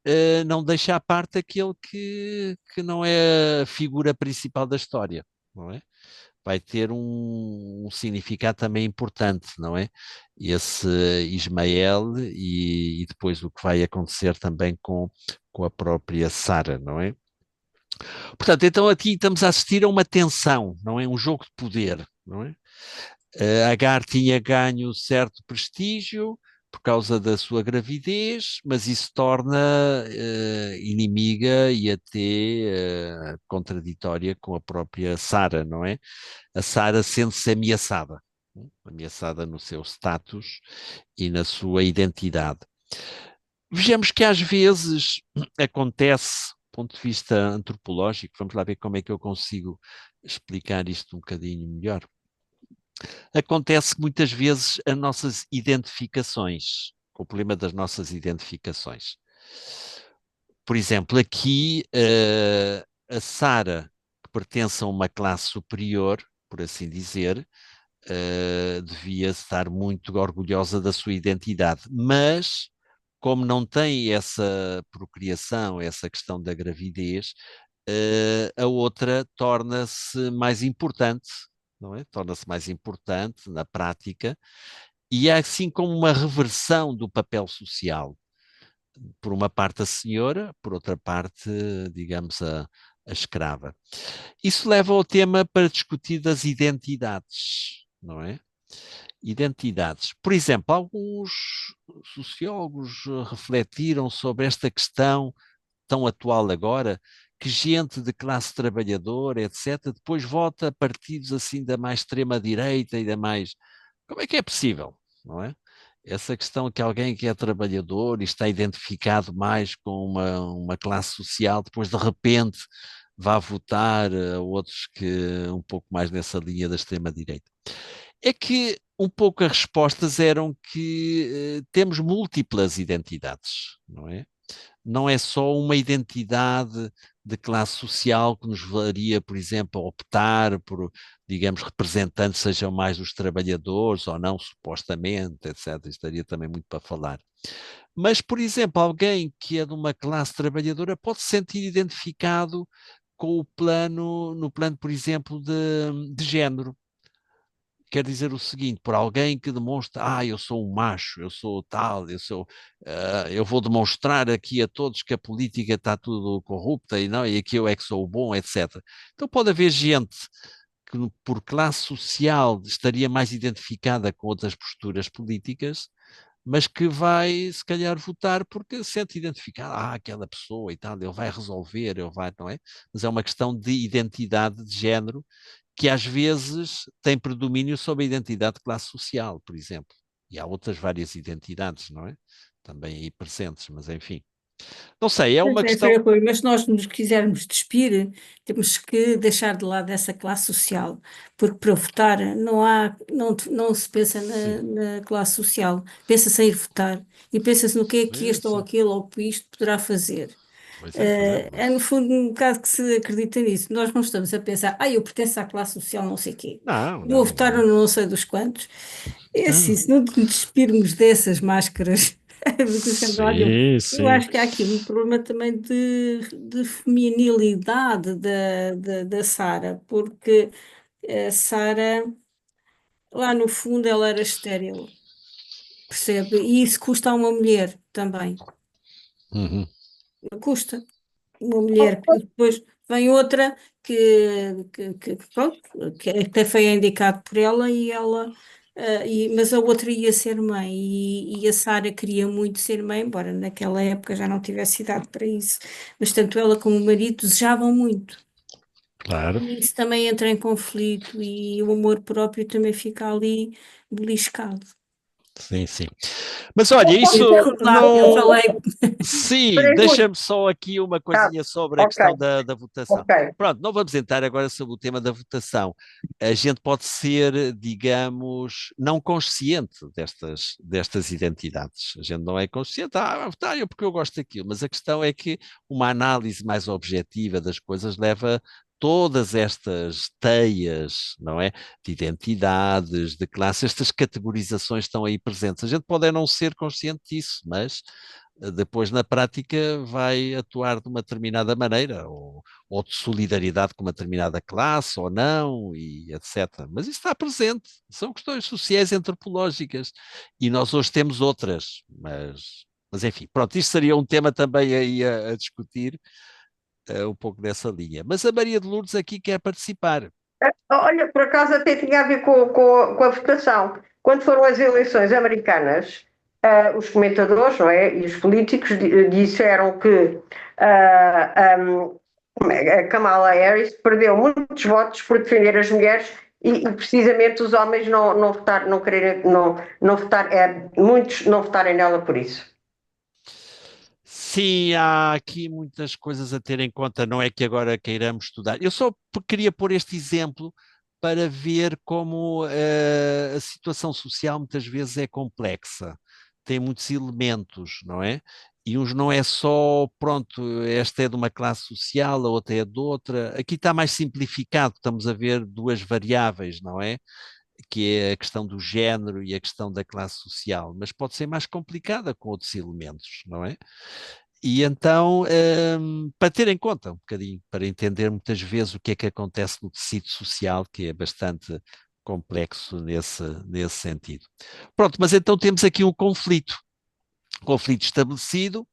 Speaker 2: não deixa à parte aquele que não é a figura principal da história, não é? Vai ter um significado também importante, não é? Esse Ismael e depois o que vai acontecer também com a própria Sara, não é? Portanto, então aqui estamos a assistir a uma tensão, não é? Um jogo de poder, não é? Agar tinha ganho certo prestígio por causa da sua gravidez, mas isso torna inimiga e até contraditória com a própria Sara, não é? A Sara sente-se ameaçada no seu status e na sua identidade. Vejamos que às vezes acontece, do ponto de vista antropológico, vamos lá ver como é que eu consigo explicar isto um bocadinho melhor. Acontece que muitas vezes as nossas identificações, o problema das nossas identificações. Por exemplo, aqui a Sara, que pertence a uma classe superior, por assim dizer, devia estar muito orgulhosa da sua identidade, mas como não tem essa procriação, essa questão da gravidez, a outra torna-se mais importante, não é? Torna-se mais importante na prática, e é assim como uma reversão do papel social. Por uma parte a senhora, por outra parte, digamos, a escrava. Isso leva ao tema para discutir das identidades, não é? Identidades. Por exemplo, alguns sociólogos refletiram sobre esta questão tão atual agora, que gente de classe trabalhadora, etc., depois vota a partidos assim da mais extrema-direita e da mais. Como é que é possível, não é? Essa questão que alguém que é trabalhador e está identificado mais com uma classe social, depois de repente vá votar outros que um pouco mais nessa linha da extrema-direita. É que um pouco as respostas eram que temos múltiplas identidades, não é? não é só uma identidade de classe social que nos levaria, por exemplo, a optar por, digamos, representantes sejam mais os trabalhadores ou não, supostamente, etc. Estaria também muito para falar. Mas, por exemplo, alguém que é de uma classe trabalhadora pode se sentir identificado com o plano, no plano, por exemplo, de género. Quer dizer o seguinte, por alguém que demonstra, eu sou um macho, eu sou tal, eu vou demonstrar aqui a todos que a política está tudo corrupta e não, e aqui eu é que sou o bom, etc. Então pode haver gente que por classe social estaria mais identificada com outras posturas políticas, mas que vai, se calhar, votar porque se sente identificado, aquela pessoa e tal, ele vai resolver, ele vai, não é? Mas é uma questão de identidade de género que às vezes tem predomínio sobre a identidade de classe social, por exemplo. E há outras várias identidades, não é? Também aí presentes, mas enfim. Não sei, é
Speaker 4: Pois
Speaker 2: uma
Speaker 4: é,
Speaker 2: questão.
Speaker 4: Rui, mas se nós nos quisermos despir, temos que deixar de lado essa classe social, porque para votar não se pensa
Speaker 2: Sim,
Speaker 4: na classe social, pensa-se em ir votar e pensa-se no que é que
Speaker 2: sim,
Speaker 4: este ou
Speaker 2: sim.
Speaker 4: aquele ou isto poderá fazer.
Speaker 2: Pois é, pois é.
Speaker 4: É no fundo um bocado que se acredita nisso. Nós não estamos a pensar, eu pertenço à classe social não sei quê,
Speaker 2: Não,
Speaker 4: vou
Speaker 2: não,
Speaker 4: votar
Speaker 2: não.
Speaker 4: ou não sei dos quantos. É assim,
Speaker 2: Não.
Speaker 4: se não nos despirmos dessas máscaras,
Speaker 2: Sim,
Speaker 4: eu
Speaker 2: sim.
Speaker 4: acho que há aqui um problema também de feminilidade da Sara, porque a Sara, lá no fundo, ela era estéril, percebe? E isso custa a uma mulher também.
Speaker 2: Uhum.
Speaker 4: Custa. Uma mulher que depois vem outra pronto, que até foi indicado por ela e ela. Mas a outra ia ser mãe e a Sara queria muito ser mãe, embora naquela época já não tivesse idade para isso. Mas tanto ela como o marido desejavam muito.
Speaker 2: Claro.
Speaker 4: E isso também entra em conflito e o amor próprio também fica ali beliscado.
Speaker 2: Sim, sim. Mas olha, isso
Speaker 4: Desculpe lá, eu
Speaker 2: não.
Speaker 4: falei.
Speaker 2: Sim,
Speaker 3: Peraí, Rui.
Speaker 2: deixa-me só aqui uma
Speaker 3: Ah,
Speaker 2: coisinha sobre a
Speaker 3: ok,
Speaker 2: questão da votação.
Speaker 3: ok.
Speaker 2: Pronto, não vamos entrar agora sobre o tema da votação. A gente pode ser, digamos, não consciente destas identidades. A gente não é consciente, vai votar eu porque eu gosto daquilo, mas a questão é que uma análise mais objetiva das coisas leva todas estas teias, não é? De identidades, de classes, estas categorizações estão aí presentes. A gente pode não ser consciente disso, mas depois na prática vai atuar de uma determinada maneira, ou de solidariedade com uma determinada classe, ou não, e etc. Mas isso está presente, são questões sociais e antropológicas, e nós hoje temos outras, mas enfim, pronto, isto seria um tema também aí a discutir, um pouco nessa linha. Mas a Maria de Lourdes aqui quer participar.
Speaker 3: Olha, por acaso até tinha a ver com a votação. Quando foram as eleições americanas, os comentadores, não é, e os políticos disseram que a Kamala Harris perdeu muitos votos por defender as mulheres e precisamente os homens não votar, não quererem, não votar, muitos não votarem nela por isso.
Speaker 2: Sim, há aqui muitas coisas a ter em conta, não é que agora queiramos estudar. Eu só queria pôr este exemplo para ver como a situação social muitas vezes é complexa, tem muitos elementos, não é? E uns não é só, pronto, esta é de uma classe social, a outra é de outra. Aqui está mais simplificado, estamos a ver duas variáveis, não é? Que é a questão do género e a questão da classe social, mas pode ser mais complicada com outros elementos, não é? E então, para ter em conta um bocadinho, para entender muitas vezes o que é que acontece no tecido social, que é bastante complexo nesse sentido. Pronto, mas então temos aqui um conflito estabelecido,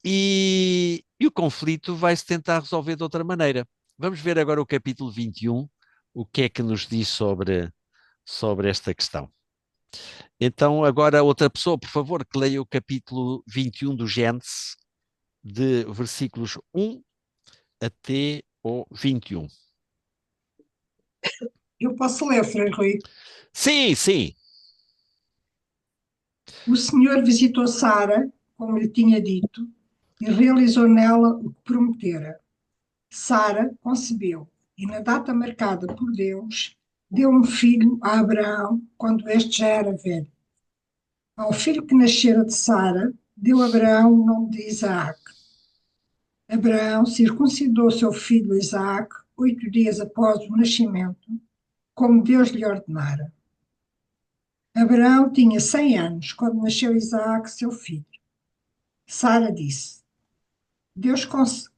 Speaker 2: e o conflito vai-se tentar resolver de outra maneira. Vamos ver agora o capítulo 21, o que é que nos diz sobre esta questão. Então, agora outra pessoa, por favor, que leia o capítulo 21 do Gênesis, de versículos 1 até o 21.
Speaker 5: Eu posso ler, Frei Rui.
Speaker 2: Sim, sim.
Speaker 5: O Senhor visitou Sara, como lhe tinha dito, e realizou nela o que prometera. Sara concebeu e, na data marcada por Deus, deu um filho a Abraão quando este já era velho. Ao filho que nascera de Sara, deu a Abraão o nome de Isaac. Abraão circuncidou seu filho Isaac 8 dias após o nascimento, como Deus lhe ordenara. Abraão tinha 100 anos quando nasceu Isaac, seu filho. Sara disse: Deus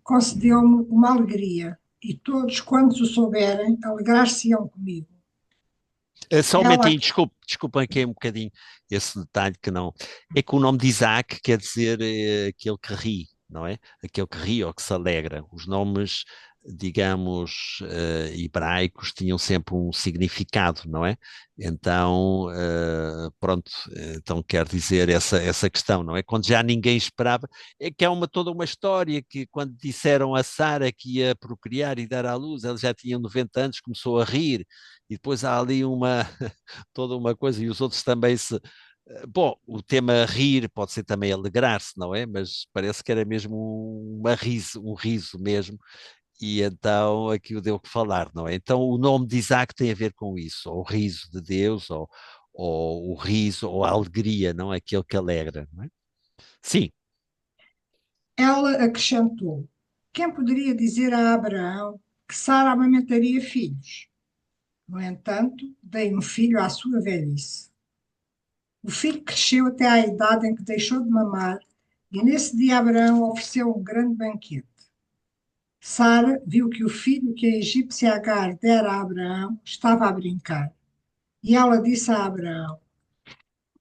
Speaker 5: concedeu-me uma alegria, e todos quantos o souberem alegrar-se-ão comigo.
Speaker 2: Só um
Speaker 5: Ela,
Speaker 2: momentinho, desculpa aqui um bocadinho esse detalhe que não. É que o nome de Isaac quer dizer aquele que ri, não é? Aquele que ri ou que se alegra. Os nomes, digamos, hebraicos tinham sempre um significado, não é? Então, pronto, então quer dizer essa questão, não é? Quando já ninguém esperava, é que há toda uma história que quando disseram a Sara que ia procriar e dar à luz, ela já tinha 90 anos, começou a rir, e depois há ali toda uma coisa, e os outros também se. Bom, o tema rir pode ser também alegrar-se, não é? Mas parece que era mesmo um riso mesmo, e então aquilo deu que falar, não é? Então o nome de Isaac tem a ver com isso, ou o riso de Deus, ou o riso, ou a alegria, não é? Aquele que alegra, não é? Sim,
Speaker 5: ela acrescentou: Quem poderia dizer a Abraão que Sara amamentaria filhos? No entanto, dei um filho à sua velhice. O filho cresceu até à idade em que deixou de mamar, e nesse dia Abraão ofereceu um grande banquete. Sara viu que o filho que a egípcia Agar dera a Abraão estava a brincar. E ela disse a Abraão: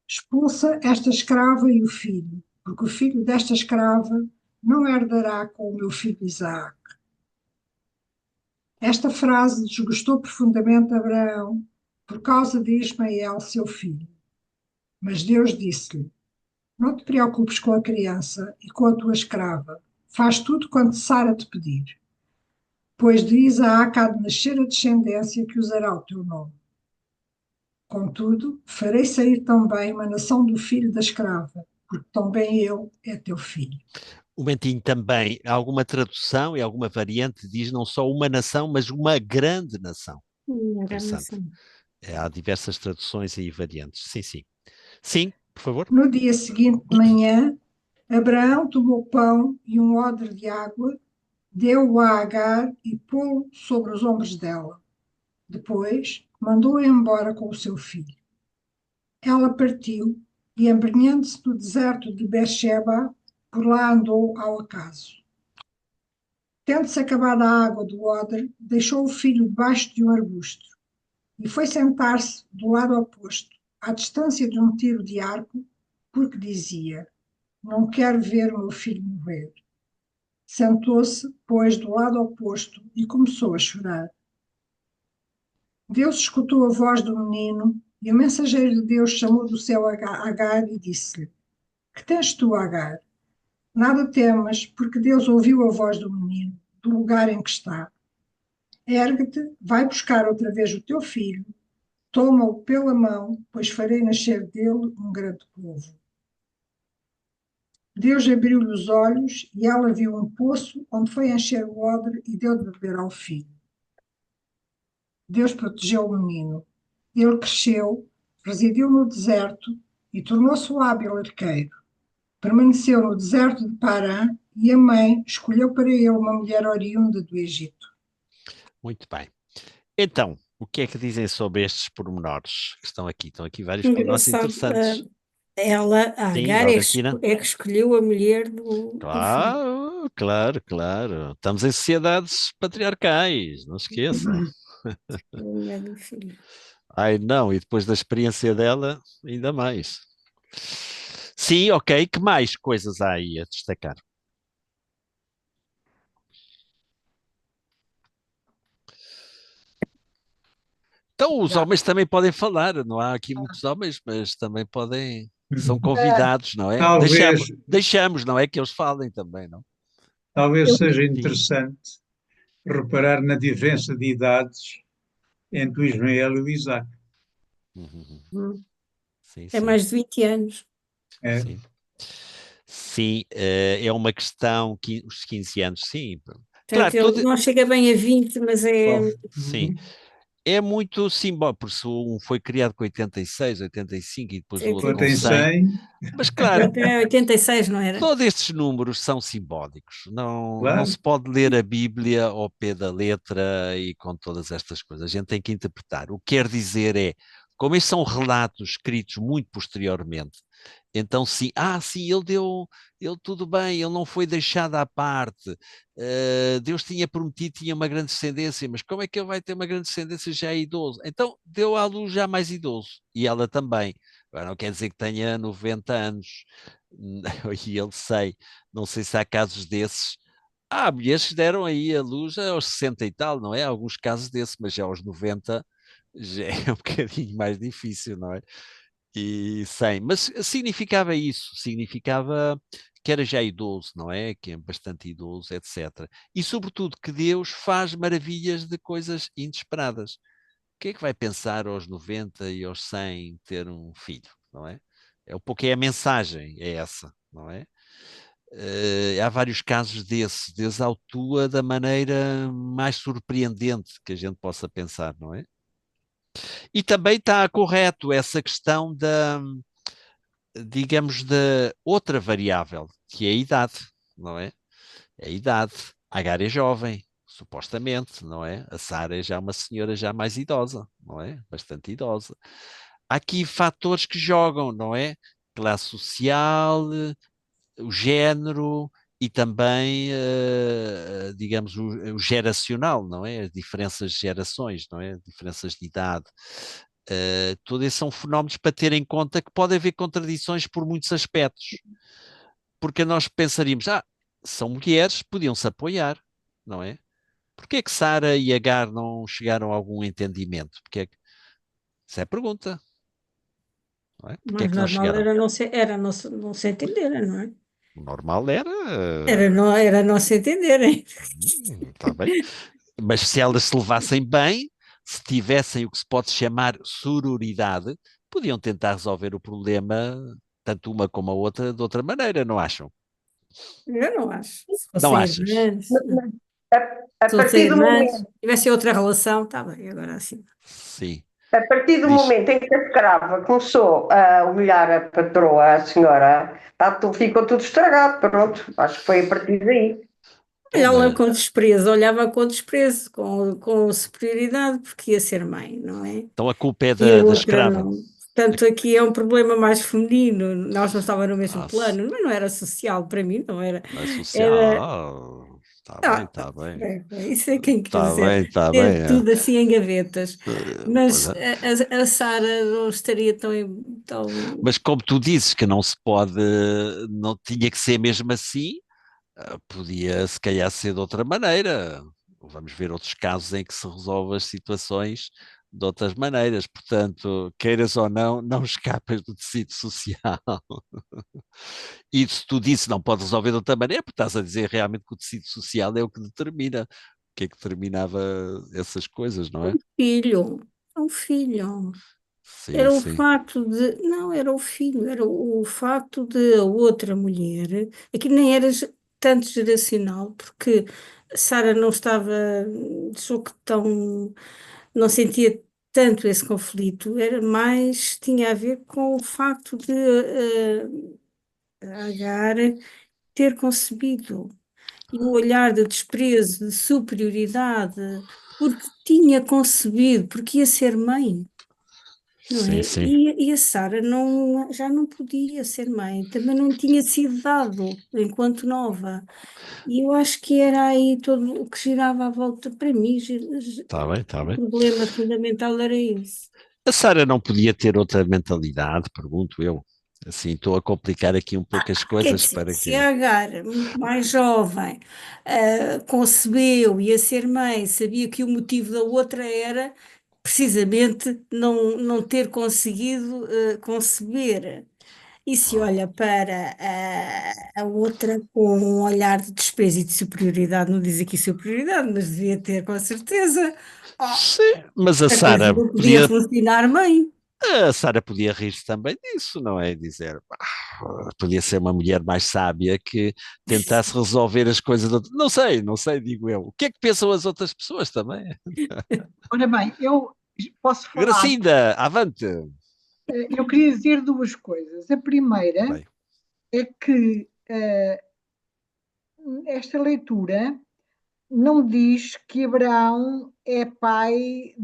Speaker 5: Expulsa esta escrava e o filho, porque o filho desta escrava não herdará com o meu filho Isaque. Esta frase desgostou profundamente Abraão por causa de Ismael, seu filho. Mas Deus disse-lhe: Não te preocupes com a criança e com a tua escrava. Faz tudo quanto Sara te pedir. Pois de Isaque há de nascer a descendência que usará o teu nome. Contudo, farei sair também uma nação do filho da escrava, porque também ele é teu filho.
Speaker 2: um momentinho também, alguma tradução e alguma variante diz não só uma nação, mas uma grande nação. Interessante. Há diversas traduções e variantes. Sim, sim. Sim, por favor.
Speaker 5: No dia seguinte de manhã, Abraão tomou pão e um odre de água, deu-o a Agar e pô-lo sobre os ombros dela. Depois, mandou-a embora com o seu filho. Ela partiu e, embrenhando-se no deserto de Beersheba, por lá andou ao acaso. Tendo-se acabado a água do odre, deixou o filho debaixo de um arbusto e foi sentar-se do lado oposto, à distância de um tiro de arco, porque dizia: Não quero ver o meu filho morrer. Sentou-se, pois, do lado oposto e começou a chorar. Deus escutou a voz do menino e o mensageiro de Deus chamou do céu Agar e disse-lhe: Que tens tu, Agar? Nada temas, porque Deus ouviu a voz do menino, do lugar em que está. Ergue-te, vai buscar outra vez o teu filho, toma-o pela mão, pois farei nascer dele um grande povo. Deus abriu-lhe os olhos e ela viu um poço onde foi encher o odre e deu de beber ao filho. Deus protegeu o menino. Ele cresceu, residiu no deserto e tornou-se um hábil arqueiro. Permaneceu no deserto de Parã e a mãe escolheu para ele uma mulher oriunda do Egito.
Speaker 2: Muito bem. Então, o que é que dizem sobre estes pormenores que estão aqui? Estão aqui vários pormenores interessantes.
Speaker 4: Ela, a
Speaker 2: Sim,
Speaker 4: Agar,
Speaker 2: Albertina?
Speaker 4: é que escolheu a mulher do filho.
Speaker 2: Claro, claro, claro. Estamos em sociedades patriarcais, não esqueça.
Speaker 4: A mulher do filho.
Speaker 2: Ai, não, e depois da experiência dela, ainda mais. Sim, ok. Que mais coisas há aí a destacar? Então, os homens também podem falar, não há aqui muitos homens, mas também podem, são convidados, não é?
Speaker 1: Talvez,
Speaker 2: Deixamos, não é? Que eles falem também, não?
Speaker 1: talvez seja
Speaker 2: Sim.
Speaker 1: interessante reparar na diferença de idades entre o Ismael e o Isaac.
Speaker 2: Sim,
Speaker 4: É
Speaker 2: sim,
Speaker 4: mais de 20 anos.
Speaker 1: É,
Speaker 2: sim. Sim, é uma questão, os 15 anos, sim. Claro,
Speaker 4: Portanto, ele não chega bem a 20, mas é.
Speaker 2: sim. é muito simbólico, porque se um foi criado com 86, 85 e depois o outro
Speaker 1: Quando
Speaker 2: com
Speaker 1: tem
Speaker 2: 100,
Speaker 1: 100,
Speaker 2: mas claro,
Speaker 4: Até 86, não era?
Speaker 2: todos estes números são simbólicos. Não
Speaker 1: claro,
Speaker 2: se pode ler a Bíblia ao pé da letra e com todas estas coisas. A gente tem que interpretar. O que quer dizer é, como estes são relatos escritos muito posteriormente, então sim, sim, ele tudo bem, ele não foi deixado à parte. Deus tinha prometido, tinha uma grande descendência, mas como é que ele vai ter uma grande descendência já é idoso? Então deu à luz já mais idoso, e ela também. Agora não quer dizer que tenha 90 anos, e ele sei, não sei se há casos desses. Há mulheres que deram aí a luz aos 60 e tal, não é? Há alguns casos desses, mas já aos 90 já é um bocadinho mais difícil, não é? E 100, mas significava isso, significava que era já idoso, não é? Que é bastante idoso, etc. E sobretudo que Deus faz maravilhas de coisas inesperadas. O que é que vai pensar aos 90 e aos 100 ter um filho, não é? É um pouco é a mensagem, é essa, não é? Há vários casos desses. Deus autua da maneira mais surpreendente que a gente possa pensar, não é? E também está correto essa questão da, digamos, da outra variável, que é a idade, não é? É a idade. A Agar é jovem, supostamente, não é? A Sara é já uma senhora já mais idosa, não é? Bastante idosa. Há aqui fatores que jogam, não é? Classe social, o género e também, digamos, o geracional, não é? As diferenças de gerações, não é? Diferenças de idade. Todos esses são fenómenos para ter em conta que pode haver contradições por muitos aspectos, porque nós pensaríamos, são mulheres, podiam-se apoiar, não é? Porquê é que Sara e Agar não chegaram a algum entendimento? Essa é a pergunta, não é?
Speaker 4: O
Speaker 2: Porquê é
Speaker 4: mais
Speaker 2: que não
Speaker 4: normal
Speaker 2: chegaram?
Speaker 4: era não se entenderem, não é?
Speaker 2: O normal era,
Speaker 4: Era não se entenderem.
Speaker 2: está bem, mas se elas se levassem bem, se tivessem o que se pode chamar sororidade, podiam tentar resolver o problema, tanto uma como a outra, de outra maneira, não acham?
Speaker 4: Eu não acho. Se
Speaker 2: Não
Speaker 4: fossem
Speaker 2: achas?
Speaker 4: irmãs,
Speaker 3: A
Speaker 4: se fossem
Speaker 3: partir do
Speaker 4: irmãs,
Speaker 3: momento,
Speaker 4: tivessem outra relação, está bem, agora assim.
Speaker 2: Sim.
Speaker 3: a partir do
Speaker 2: Diz.
Speaker 3: momento em que a escrava começou a humilhar a patroa, a senhora, ficou tudo estragado, pronto. Acho que foi a partir daí.
Speaker 4: Ela
Speaker 2: Mas,
Speaker 4: com desprezo, olhava com desprezo, com superioridade, porque ia ser mãe, não é?
Speaker 2: então a culpa é
Speaker 4: E a
Speaker 2: da
Speaker 4: outra
Speaker 2: escrava.
Speaker 4: não. Portanto, aqui é um problema mais feminino. Nós não estávamos no mesmo
Speaker 2: Ah,
Speaker 4: plano, mas não era social para mim, não era.
Speaker 2: não é
Speaker 4: Era.
Speaker 2: social. Está bem,
Speaker 4: Ah,
Speaker 2: está bem.
Speaker 4: isso é quem
Speaker 2: Está bem,
Speaker 4: quiser
Speaker 2: está bem.
Speaker 4: ter tudo assim em gavetas.
Speaker 2: Pois
Speaker 4: Mas
Speaker 2: é.
Speaker 4: a Sara não estaria tão.
Speaker 2: Mas como tu dizes que não se pode, não tinha que ser mesmo assim, podia se calhar ser de outra maneira. Vamos ver outros casos em que se resolve as situações de outras maneiras. Portanto, queiras ou não, não escapas do tecido social. E se tu disse não pode resolver de outra maneira, porque estás a dizer realmente que o tecido social é o que determina. O que é que determinava essas coisas, não é?
Speaker 4: Filho, é um filho.
Speaker 2: Sim,
Speaker 4: Era o
Speaker 2: sim.
Speaker 4: facto de. Não, era o filho, era o facto de a outra mulher. Aqui nem era tanto geracional, porque Sara não estava. Julgo que tão. Não sentia tanto esse conflito, era mais. Tinha a ver com o facto de Agar ter concebido. E o olhar de desprezo, de superioridade, porque tinha concebido, porque ia ser mãe. Não é?
Speaker 2: Sim, sim.
Speaker 4: E a Sara não, já não podia ser mãe, também não tinha sido dado enquanto nova. E eu acho que era aí todo o que girava à volta, para mim,
Speaker 2: Está bem, está
Speaker 4: o
Speaker 2: bem.
Speaker 4: problema fundamental era esse.
Speaker 2: A Sara não podia ter outra mentalidade, pergunto eu. Assim, estou a complicar aqui um pouco as
Speaker 4: Quer
Speaker 2: coisas
Speaker 4: dizer,
Speaker 2: para
Speaker 4: se
Speaker 2: que.
Speaker 4: a Agar, muito mais jovem, concebeu, ia ser mãe, sabia que o motivo da outra era precisamente não ter conseguido conceber. E se olha para a outra com um olhar de desprezo e de superioridade, não diz aqui superioridade, mas devia ter com certeza. Oh,
Speaker 2: Sim, mas
Speaker 4: a coisa não podia funcionar bem.
Speaker 2: a Sara podia rir-se também disso, não é? Dizer, podia ser uma mulher mais sábia que tentasse resolver as coisas. Não sei, não sei, digo eu. O que é que pensam as outras pessoas também?
Speaker 5: Ora bem,
Speaker 6: Posso falar?
Speaker 2: Gracinda, avante!
Speaker 6: Eu queria dizer duas coisas. A primeira
Speaker 2: Bem,
Speaker 6: é que esta leitura não diz que Abraão é pai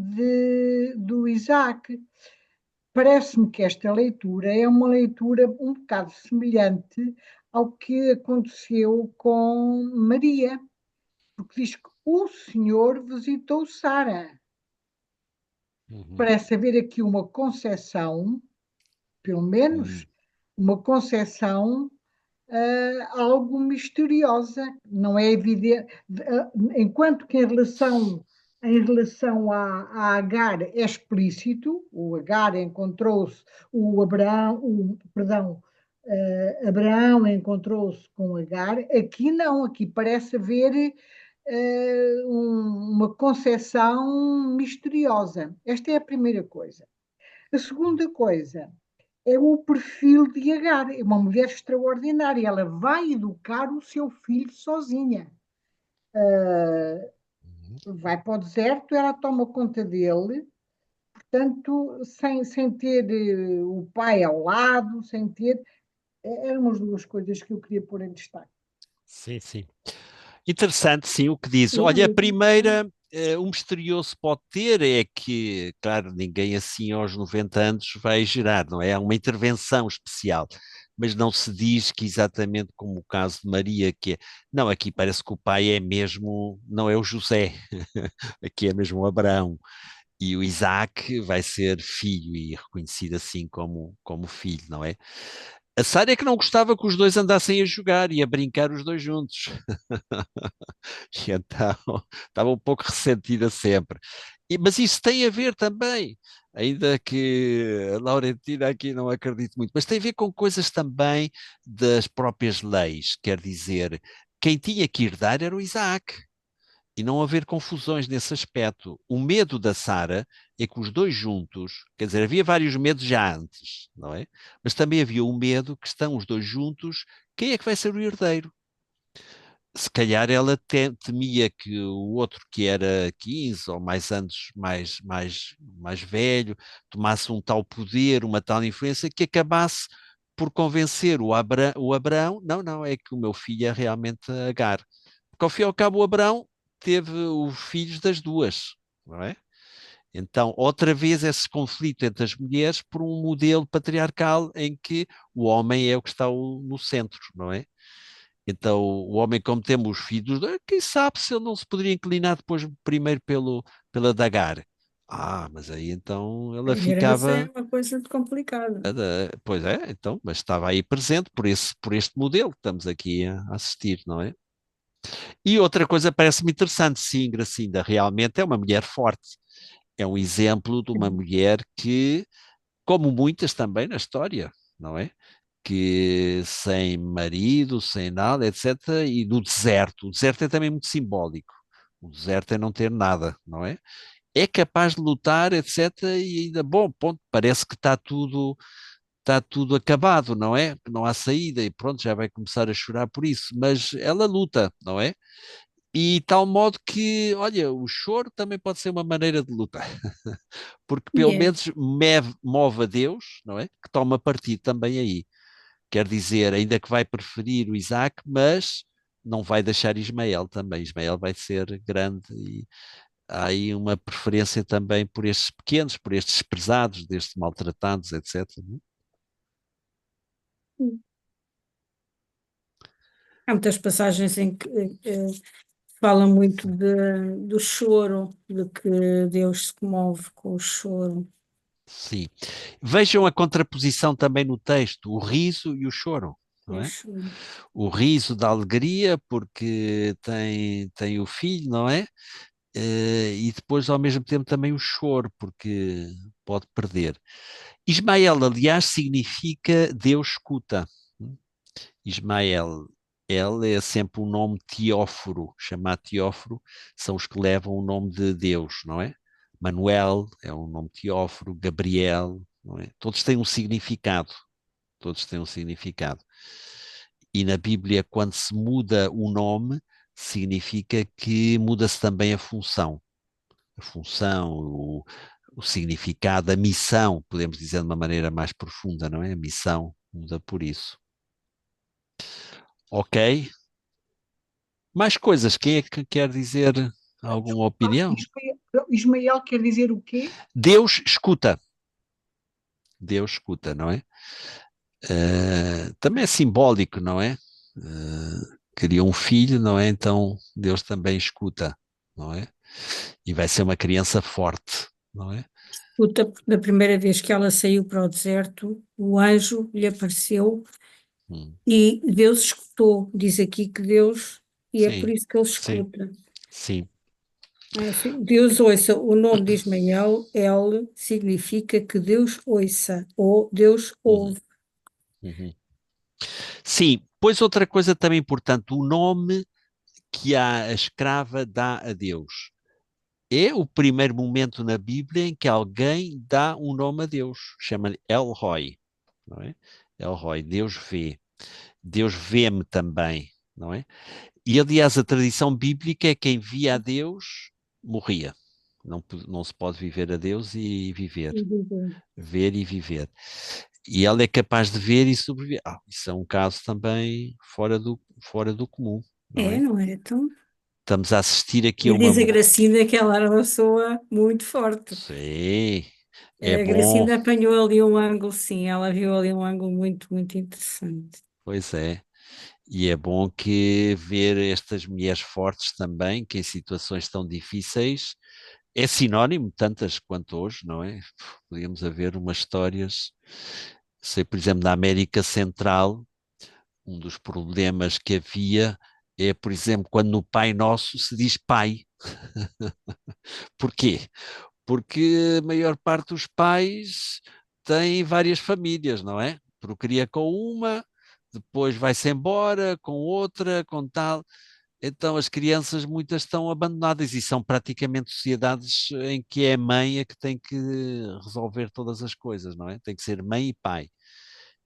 Speaker 6: do Isaac. Parece-me que esta leitura é uma leitura um bocado semelhante ao que aconteceu com Maria, porque diz que o Senhor visitou Sara.
Speaker 2: uhum,
Speaker 6: Parece haver aqui uma concepção, pelo menos, uma concepção algo misteriosa, não é evidente, enquanto que em relação a Agar é explícito, o Agar encontrou-se, Abraão encontrou-se com Agar, aqui não, aqui parece haver uma concepção misteriosa. Esta é a primeira coisa. A segunda coisa é o perfil de Agar. É uma mulher extraordinária. Ela vai educar o seu filho sozinha. Vai para o deserto, ela toma conta dele, portanto, sem ter o pai ao lado, sem ter. Eram as duas coisas que eu queria pôr em destaque.
Speaker 2: sim, sim. Interessante, sim, o que diz.
Speaker 4: Sim,
Speaker 2: Olha, a primeira, o misterioso pode ter é que, claro, ninguém assim aos 90 anos vai gerar, não é? É uma intervenção especial, mas não se diz que exatamente como o caso de Maria, que é, não, aqui parece que o pai é mesmo, não é o José, aqui é mesmo o Abraão, e o Isaac vai ser filho e reconhecido assim como filho, não é? A Sara é que não gostava que os dois andassem a jogar e a brincar os dois juntos. E então estava um pouco ressentida sempre. Mas isso tem a ver também, ainda que a Laurentina aqui não acredite muito, mas tem a ver com coisas também das próprias leis. Quer dizer, quem tinha que herdar era o Isaac. E não haver confusões nesse aspecto. O medo da Sara é que os dois juntos, quer dizer, havia vários medos já antes, não é? Mas também havia o medo que estão os dois juntos, quem é que vai ser o herdeiro? Se calhar ela temia que o outro, que era 15 ou mais anos mais velho, tomasse um tal poder, uma tal influência, que acabasse por convencer o Abraão, não, não, é que o meu filho é realmente Agar. Porque ao fim e ao cabo o Abraão teve os filhos das duas, não é? Então, outra vez esse conflito entre as mulheres por um modelo patriarcal em que o homem é o que está no centro, não é? Então, o homem, como temos os filhos, quem sabe se ele não se poderia inclinar depois primeiro pela Dagar. Ah, mas aí então
Speaker 4: a
Speaker 2: ela
Speaker 4: herança é
Speaker 2: ficava.
Speaker 4: uma coisa complicada.
Speaker 2: Pois é, então, mas estava aí presente por este modelo que estamos aqui a assistir, não é? E outra coisa parece-me interessante, sim, Gracinda, realmente é uma mulher forte. É um exemplo de uma mulher que, como muitas também na história, não é? Que sem marido, sem nada, etc. E no deserto. O deserto é também muito simbólico. O deserto é não ter nada, não é? É capaz de lutar, etc. E ainda, bom, ponto, parece que está tudo acabado, não é? Não há saída e pronto, já vai começar a chorar por isso. Mas ela luta, não é? E tal modo que, olha, o choro também pode ser uma maneira de lutar, porque
Speaker 4: E
Speaker 2: pelo
Speaker 4: é.
Speaker 2: menos move a Deus, não é? Que toma partido também aí. Quer dizer, ainda que vai preferir o Isaac, mas não vai deixar Ismael também. Ismael vai ser grande e há aí uma preferência também por estes pequenos, por estes prezados, destes maltratados, etc. Não
Speaker 4: Há muitas passagens em que fala muito do choro, de que Deus se comove com o choro.
Speaker 2: Sim. Vejam a contraposição também no texto, o riso e o choro,
Speaker 4: E
Speaker 2: não
Speaker 4: o
Speaker 2: é?
Speaker 4: choro.
Speaker 2: O riso da alegria porque tem o filho, não é? E depois ao mesmo tempo também o choro porque pode perder. Ismael, aliás, significa Deus escuta. Ismael, ele é sempre um nome teóforo, chamado teóforo, são os que levam o nome de Deus, não é? Manuel é um nome teóforo, Gabriel, não é? Todos têm um significado, todos têm um significado. E na Bíblia, quando se muda o nome, significa que muda-se também a função, o significado, a missão, podemos dizer de uma maneira mais profunda, não é? A missão muda por isso. Ok? Mais coisas, quem é que quer dizer alguma opinião?
Speaker 6: Ismael quer dizer o quê?
Speaker 2: Deus escuta. Deus escuta, não é? Também é simbólico, não é? Criou um filho, não é? Então Deus também escuta, não é? E vai ser uma criança forte, não é?
Speaker 4: Da primeira vez que ela saiu para o deserto, o anjo lhe apareceu
Speaker 2: Hum.
Speaker 4: e Deus escutou. Diz aqui que Deus, e é por
Speaker 2: Sim,
Speaker 4: isso que ele
Speaker 2: sim,
Speaker 4: escuta.
Speaker 2: sim.
Speaker 4: É assim, Deus ouça, o nome de Ismael, El, significa que Deus ouça, ou Deus
Speaker 2: Uhum,
Speaker 4: ouve.
Speaker 2: uhum. Sim, pois outra coisa também importante, o nome que a escrava dá a Deus. É o primeiro momento na Bíblia em que alguém dá um nome a Deus. Chama-lhe El Roi, não é? El Roi, Deus vê. Deus vê-me também, não é? E aliás, a tradição bíblica é que quem via a Deus morria. Não se pode viver a Deus e viver. Ver e viver. E ele é capaz de ver e sobreviver. Isso é um caso também fora do comum, não
Speaker 4: É,
Speaker 2: é?
Speaker 4: não é? Então,
Speaker 2: Estamos a assistir aqui a
Speaker 4: e
Speaker 2: uma.
Speaker 4: diz a Gracinda que ela era uma pessoa muito forte.
Speaker 2: Sim, é
Speaker 4: A
Speaker 2: bom,
Speaker 4: Gracinda apanhou ali um ângulo, sim, ela viu ali um ângulo muito, muito interessante.
Speaker 2: pois é. E é bom que ver estas mulheres fortes também, que em situações tão difíceis, é sinónimo, tantas quanto hoje, não é? Podíamos haver umas histórias, sei, por exemplo, na América Central, um dos problemas que havia é, por exemplo, quando no Pai Nosso se diz Pai. Porquê? Porque a maior parte dos pais tem várias famílias, não é? Procria com uma, depois vai-se embora com outra, com tal. Então as crianças muitas estão abandonadas e são praticamente sociedades em que é a mãe a que tem que resolver todas as coisas, não é? Tem que ser mãe e pai.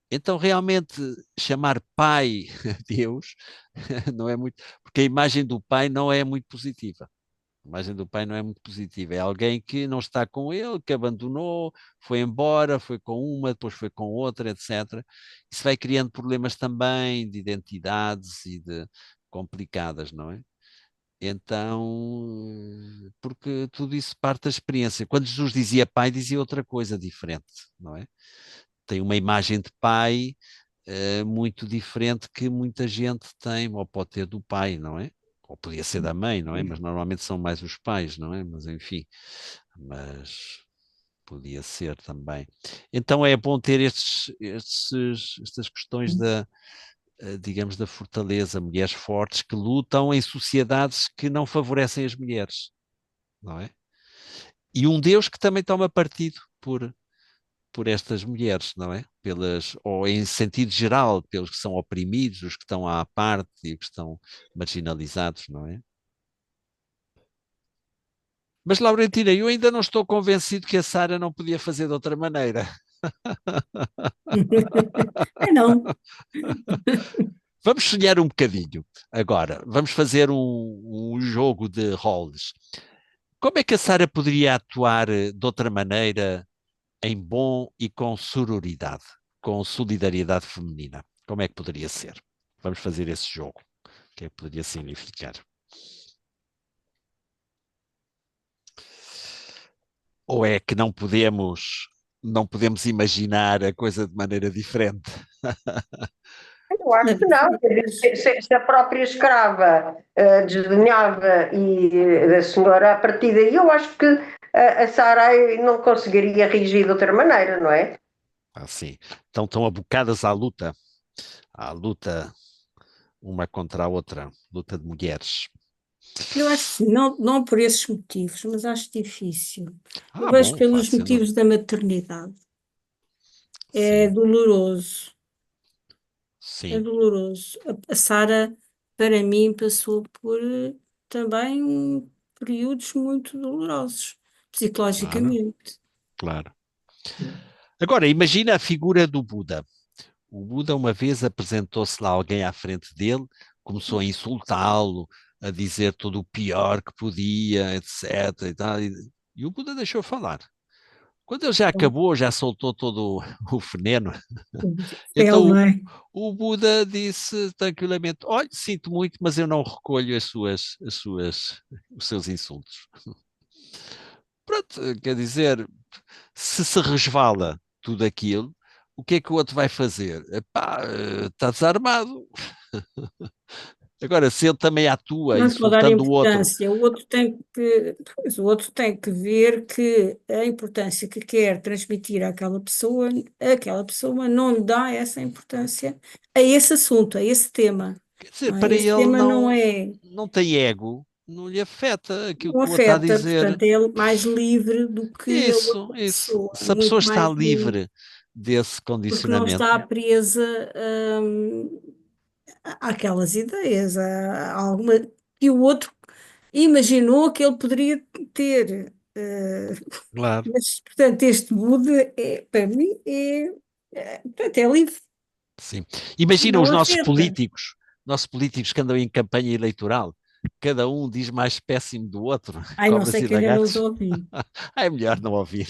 Speaker 2: Então realmente chamar pai a Deus não é muito, porque a imagem do pai não é muito positiva. A imagem do pai não é muito positiva. É alguém que não está com ele, que abandonou, foi embora, foi com uma, depois foi com outra, etc. Isso vai criando problemas também de identidades e de complicadas, não é? Então, porque tudo isso parte da experiência. Quando Jesus dizia pai, dizia outra coisa diferente, não é? Tem uma imagem de pai muito diferente que muita gente tem, ou pode ter do pai, não é? Ou podia ser da mãe, não é? Mas normalmente são mais os pais, não é? Mas enfim, mas podia ser também. Então é bom ter estas questões da, digamos, da fortaleza, mulheres fortes que lutam em sociedades que não favorecem as mulheres, não é? E um Deus que também toma partido por estas mulheres, não é? Ou em sentido geral, pelos que são oprimidos, os que estão à parte e os que estão marginalizados, não é? Mas, Laurentina, eu ainda não estou convencido que a Sara não podia fazer de outra maneira.
Speaker 4: É não.
Speaker 2: Vamos sonhar um bocadinho agora. Vamos fazer um jogo de roles. Como é que a Sara poderia atuar de outra maneira em bom e com sororidade, com solidariedade feminina? Como é que poderia ser? Vamos fazer esse jogo. O que é que poderia significar? Ou é que não podemos imaginar a coisa de maneira diferente?
Speaker 3: Eu acho que não. Quer dizer, se a própria escrava desdenhava da senhora, a partir daí eu acho que a Sarai não conseguiria reagir de outra maneira, não é?
Speaker 2: Assim, então estão abocadas à luta uma contra a outra, luta de mulheres.
Speaker 4: Eu acho que sim, não, não por esses motivos, mas acho difícil. Eu vejo
Speaker 2: Bom,
Speaker 4: pelos
Speaker 2: fácil, não?
Speaker 4: motivos da maternidade. É
Speaker 2: Sim,
Speaker 4: doloroso, é
Speaker 2: sim,
Speaker 4: doloroso. A Sara, para mim, passou por também períodos muito dolorosos,
Speaker 2: claro,
Speaker 4: psicologicamente.
Speaker 2: claro. Agora, imagina a figura do Buda. O Buda uma vez apresentou-se lá alguém à frente dele, começou a insultá-lo, a dizer todo o pior que podia, etc. E o Buda deixou falar. Quando ele já acabou, já soltou todo o veneno,
Speaker 4: Ele,
Speaker 2: então
Speaker 4: não é?
Speaker 2: o Buda disse tranquilamente: olha, sinto muito, mas eu não recolho os seus insultos. Pronto, quer dizer, se resvala tudo aquilo, o que é que o outro vai fazer? Epá, está desarmado. Agora, se ele também atua
Speaker 4: Não lhe pode dar
Speaker 2: insultando o outro,
Speaker 4: importância. O outro tem que, pois, o outro tem que ver que a importância que quer transmitir aquela pessoa não lhe dá essa importância a esse assunto, a esse tema.
Speaker 2: quer dizer,
Speaker 4: Não é?
Speaker 2: para
Speaker 4: Esse
Speaker 2: ele
Speaker 4: tema
Speaker 2: não tem ego, não lhe afeta aquilo
Speaker 4: não
Speaker 2: que o outro está a
Speaker 4: afeta,
Speaker 2: dizer.
Speaker 4: portanto, é ele mais livre do que a
Speaker 2: Isso,
Speaker 4: outra
Speaker 2: isso.
Speaker 4: pessoa,
Speaker 2: Se a pessoa
Speaker 4: muito
Speaker 2: está
Speaker 4: mais livre,
Speaker 2: livre desse
Speaker 4: porque não
Speaker 2: condicionamento,
Speaker 4: está presa, àquelas ideias, a alguma que o outro imaginou que ele poderia ter.
Speaker 2: claro,
Speaker 4: Mas, portanto, este Buda, para mim, portanto, é livre,
Speaker 2: sim. Imagina
Speaker 4: não
Speaker 2: os
Speaker 4: afeta.
Speaker 2: nossos políticos que andam em campanha eleitoral, cada um diz mais péssimo do outro,
Speaker 4: Ai, não
Speaker 2: cobras
Speaker 4: sei
Speaker 2: e
Speaker 4: que ainda não os
Speaker 2: lagartos.
Speaker 4: ouvi.
Speaker 2: É melhor não ouvir.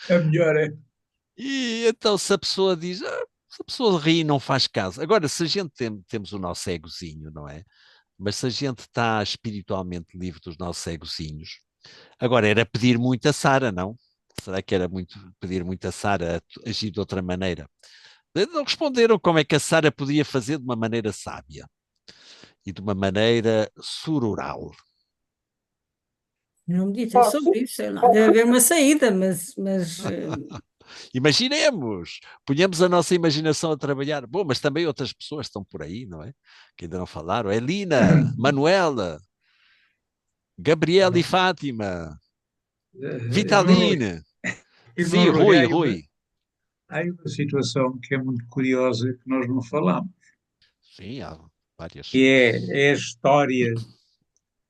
Speaker 1: É melhor, é.
Speaker 2: E então, se a pessoa diz, se a pessoa ri e não faz caso. Agora, se a gente temos o nosso egozinho, não é? Mas se a gente está espiritualmente livre dos nossos egozinhos, agora era pedir muito a Sara, não? Será que era muito pedir muito a Sara a agir de outra maneira? Não responderam como é que a Sara podia fazer de uma maneira sábia e de uma maneira surural.
Speaker 4: Não meditem
Speaker 3: Posso?
Speaker 4: sobre isso, sei lá, deve haver uma saída, mas
Speaker 2: Imaginemos, ponhamos a nossa imaginação a trabalhar. Bom, mas também outras pessoas estão por aí, não é? Que ainda não falaram. Elina, Manuela, Gabriela e Fátima,
Speaker 1: Irmão,
Speaker 2: Vitaline.
Speaker 1: irmão
Speaker 2: Sim,
Speaker 1: Rui,
Speaker 2: Rui.
Speaker 1: há aí uma situação que é muito curiosa que nós não falamos,
Speaker 2: Sim, há várias.
Speaker 1: que é a história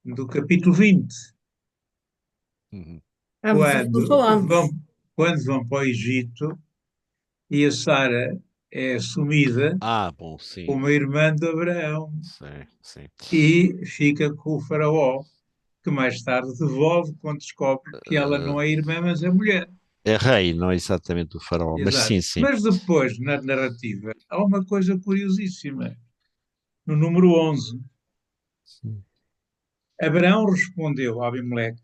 Speaker 1: do capítulo 20,
Speaker 2: Uhum.
Speaker 4: mas isso não
Speaker 1: quando
Speaker 4: falámos.
Speaker 1: quando vão para o Egito e a Sara é assumida
Speaker 2: Ah, bom, sim,
Speaker 1: como a irmã de Abraão
Speaker 2: sim, sim.
Speaker 1: e fica com o faraó, que mais tarde devolve quando descobre que ela não é irmã, mas é mulher.
Speaker 2: É rei, não é exatamente o faraó, mas
Speaker 1: Exato.
Speaker 2: sim, sim.
Speaker 1: Mas depois, na narrativa, há uma coisa curiosíssima. No número 11, Abraão respondeu a Abimeleque,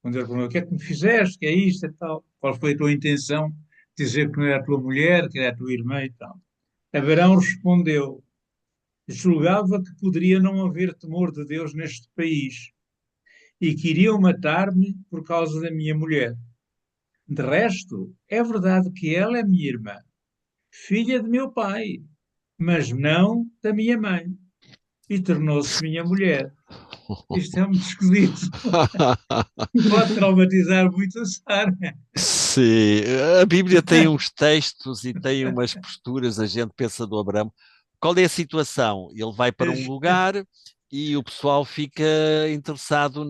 Speaker 1: quando ele perguntou: o que é que me fizeste? Que é isto e tal? Qual foi a tua intenção? Dizer que não era a tua mulher, que era a tua irmã e tal. Abraão respondeu: julgava que poderia não haver temor de Deus neste país e que iriam matar-me por causa da minha mulher. De resto, é verdade que ela é minha irmã, filha de meu pai, mas não da minha mãe, e tornou-se minha mulher. Isto é muito esquisito. Pode traumatizar muito a Sara.
Speaker 2: Sim, a Bíblia tem uns textos e tem umas posturas, a gente pensa do Abraão. Qual é a situação? Ele vai para um lugar e o pessoal fica interessado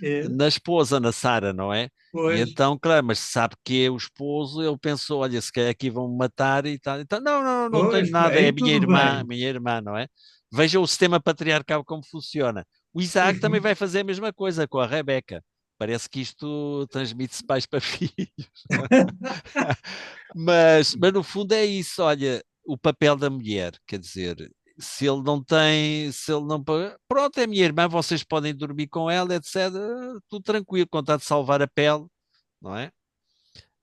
Speaker 1: É,
Speaker 2: na esposa, na Sara, não é? E
Speaker 1: pois,
Speaker 2: então, claro, mas sabe que é o esposo, ele pensou, olha, se calhar aqui vão me matar e tal. Então, não tenho
Speaker 1: pois,
Speaker 2: nada, é
Speaker 1: aí tudo bem.
Speaker 2: a minha irmã, não é? Veja o sistema patriarcal como funciona. O Isaac também vai fazer a mesma coisa com a Rebeca. Parece que isto transmite-se pais para filhos. Mas no fundo é isso, olha, o papel da mulher, quer dizer, se ele não tem, se ele não. Pronto, é minha irmã, vocês podem dormir com ela, etc. Tudo tranquilo, contar de salvar a pele, não é?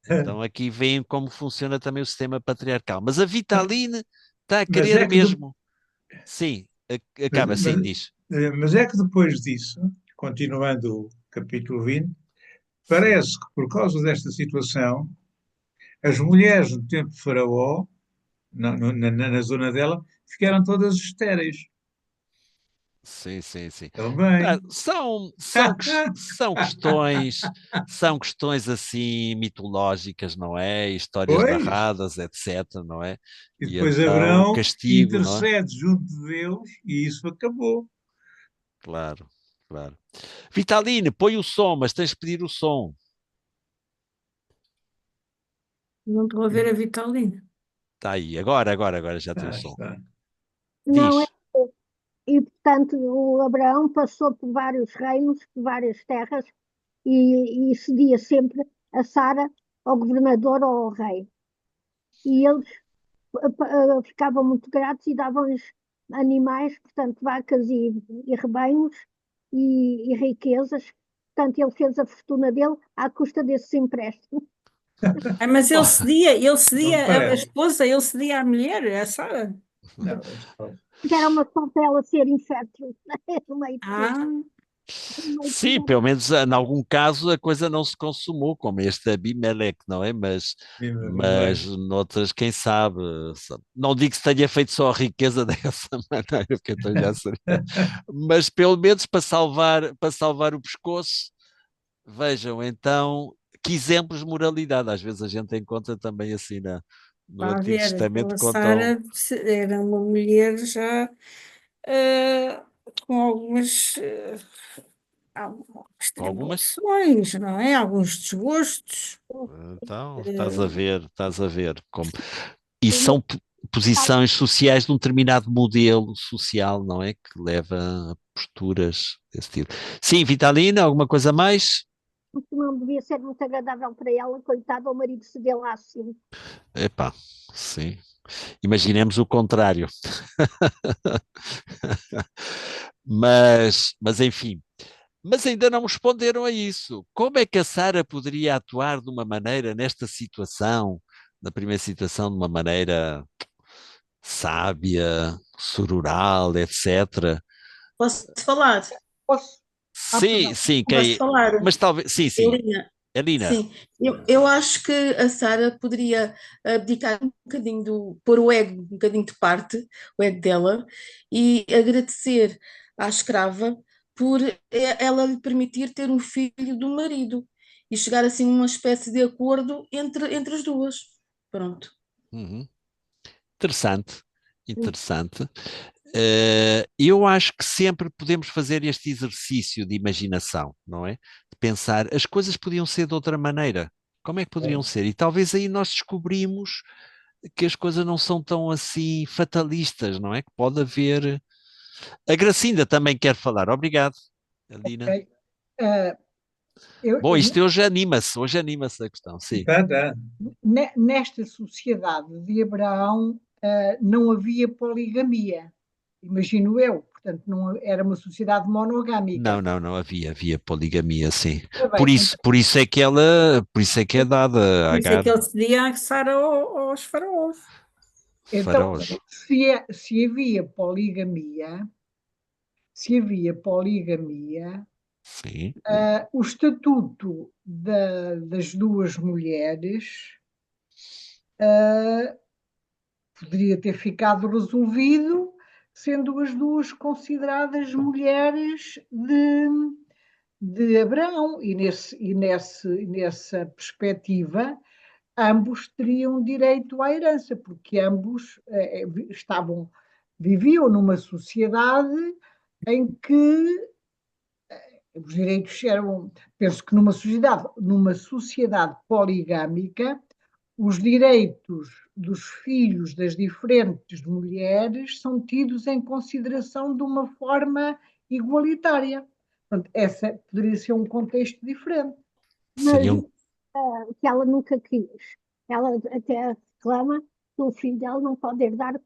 Speaker 2: Então aqui vem como funciona também o sistema patriarcal. Mas a Vitaline está a
Speaker 1: Mas
Speaker 2: querer
Speaker 1: é que,
Speaker 2: mesmo. Sim,
Speaker 1: mas,
Speaker 2: acaba assim,
Speaker 1: mas-
Speaker 2: diz.
Speaker 1: mas é que depois disso, continuando o capítulo 20,
Speaker 2: Sim.
Speaker 1: parece que por causa desta situação, as mulheres do tempo de Faraó, na zona dela, ficaram todas estéreis.
Speaker 2: Sim, sim, sim.
Speaker 1: Também.
Speaker 2: São questões assim mitológicas, não é? Histórias
Speaker 1: Pois.
Speaker 2: narradas, etc, não é?
Speaker 1: E
Speaker 2: E
Speaker 1: depois
Speaker 2: então o
Speaker 1: Abraão
Speaker 2: castigo, não é?
Speaker 1: intercede junto de Deus e isso acabou.
Speaker 2: Claro, claro. Vitaline, põe o som, mas tens de pedir o som.
Speaker 4: Não estou a ver a Vitalina.
Speaker 2: Está aí, agora já tem o
Speaker 1: Ah,
Speaker 2: som.
Speaker 1: está.
Speaker 6: Não é.
Speaker 2: Diz.
Speaker 6: E, portanto, o Abraão passou por vários reinos, por várias terras, e cedia sempre a Sara
Speaker 7: ao governador ou ao rei. E eles ficavam muito gratos e davam-lhes animais, portanto, vacas e rebanhos e riquezas. Portanto, ele fez a fortuna dele à custa desses empréstimos.
Speaker 4: Mas
Speaker 2: Oh,
Speaker 4: ele
Speaker 1: Não me
Speaker 4: cedia a
Speaker 1: parece.
Speaker 4: esposa, ele cedia a mulher, a Sara.
Speaker 1: Não, é só-
Speaker 7: Era uma sorte ela ser infértil no meio de tudo.
Speaker 4: Ah,
Speaker 7: No meio de
Speaker 2: sim,
Speaker 7: tudo.
Speaker 2: pelo menos em algum caso a coisa não se consumou, como este Abimeleque, não é? Mas
Speaker 1: bem.
Speaker 2: noutras, quem sabe? Não digo que se tenha feito só a riqueza dessa maneira, porque então já seria. Mas pelo menos para salvar o pescoço, vejam, então, que exemplos de moralidade. Às vezes a gente encontra também assim no
Speaker 4: para
Speaker 2: Antigo
Speaker 4: ver,
Speaker 2: Testamento,
Speaker 4: a
Speaker 2: contam
Speaker 4: Sara era uma mulher já eh, com algumas
Speaker 2: algumas.
Speaker 4: tribulações, não é? Alguns desgostos.
Speaker 2: Então,
Speaker 4: Eh,
Speaker 2: estás a ver como. E são posições sociais de um determinado modelo social, não é? Que leva a posturas desse tipo. Sim, Vitalina, alguma coisa mais?
Speaker 7: Não devia ser muito agradável para ela, coitado, o marido se deu lá assim.
Speaker 2: Epá, sim. Imaginemos o contrário. Mas enfim. Mas ainda não me responderam a isso. Como é que a Sara poderia atuar de uma maneira, nesta situação, na primeira situação, de uma maneira sábia, sororal, etc.
Speaker 8: Posso falar?
Speaker 6: Posso?
Speaker 2: Sim,
Speaker 6: Perdão.
Speaker 2: sim,
Speaker 8: Posso falar?
Speaker 2: mas talvez, sim, sim,
Speaker 8: Elina?
Speaker 2: Alina,
Speaker 8: Sim, eu acho que a Sara poderia abdicar um bocadinho pôr o ego um bocadinho de parte, o ego dela, e agradecer à escrava por ela lhe permitir ter um filho do marido e chegar assim a uma espécie de acordo entre as duas. Pronto.
Speaker 2: uhum. Interessante, interessante. Eu acho que sempre podemos fazer este exercício de imaginação, não é? De pensar, as coisas podiam ser de outra maneira. Como é que poderiam ser? E talvez aí nós descobrimos que as coisas não são tão assim fatalistas, não é? Que pode haver. A Gracinda também quer falar. Obrigado, Alina.
Speaker 6: Ok. Eh, eu,
Speaker 2: Bom, isto hoje anima-se a questão, sim.
Speaker 1: Tá.
Speaker 6: nesta sociedade de Abraão, não havia poligamia, imagino eu. Portanto, não era uma sociedade
Speaker 2: Não,
Speaker 6: monogâmica.
Speaker 2: não, não havia poligamia, sim.
Speaker 6: Ora
Speaker 2: Por
Speaker 6: bem,
Speaker 2: isso, por isso é que ela, por isso é que é dada a
Speaker 4: Por isso é
Speaker 2: Agar,
Speaker 4: que ele cedia a Sara aos faraós.
Speaker 6: então,
Speaker 2: faraós.
Speaker 6: se havia poligamia,
Speaker 2: Sim.
Speaker 6: o estatuto das duas mulheres poderia ter ficado resolvido, sendo as duas consideradas mulheres de Abraão, nessa perspectiva, ambos teriam direito à herança, porque ambos viviam numa sociedade em que os direitos eram, penso que numa sociedade poligâmica, os direitos dos filhos das diferentes mulheres são tidos em consideração de uma forma igualitária. Portanto, essa poderia ser um contexto diferente.
Speaker 7: Mas
Speaker 2: Seriam,
Speaker 7: que ela nunca quis. Ela até reclama que o filho dela não pode herdar,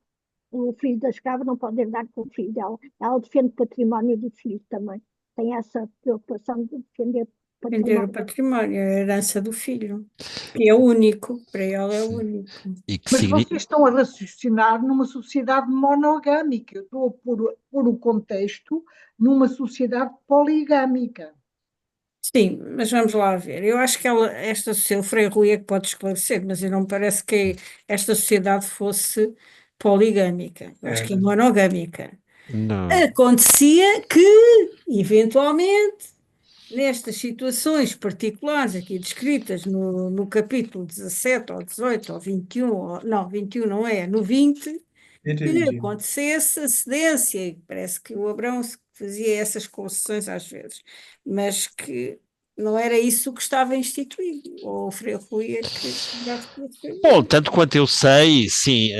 Speaker 7: o filho da escrava não pode herdar com o filho dela. Ela defende o património do filho também. Tem essa preocupação de defender o
Speaker 4: Vender o
Speaker 7: património.
Speaker 4: património, a herança do filho, que é o único, para ela é o
Speaker 2: sim.
Speaker 4: único.
Speaker 2: E que
Speaker 6: Mas vocês estão a raciocinar numa sociedade monogâmica. Eu estou a pôr o contexto numa sociedade poligâmica.
Speaker 4: Sim, mas vamos lá ver. Eu acho que o Frei Rui é que pode esclarecer, mas eu não me parece que esta sociedade fosse poligâmica. Eu acho que é
Speaker 1: Era.
Speaker 4: monogâmica.
Speaker 2: não,
Speaker 4: Acontecia que, eventualmente, nestas situações particulares aqui descritas no capítulo 17 ou 18 ou 21, não, 21 não é, no 20,
Speaker 1: Entre
Speaker 4: que
Speaker 1: 21.
Speaker 4: acontecesse a cedência, e parece que o Abrão fazia essas concessões às vezes, mas que não era isso que estava instituído, ou o Frei Rui é que já se
Speaker 2: bom, tanto quanto eu sei, sim,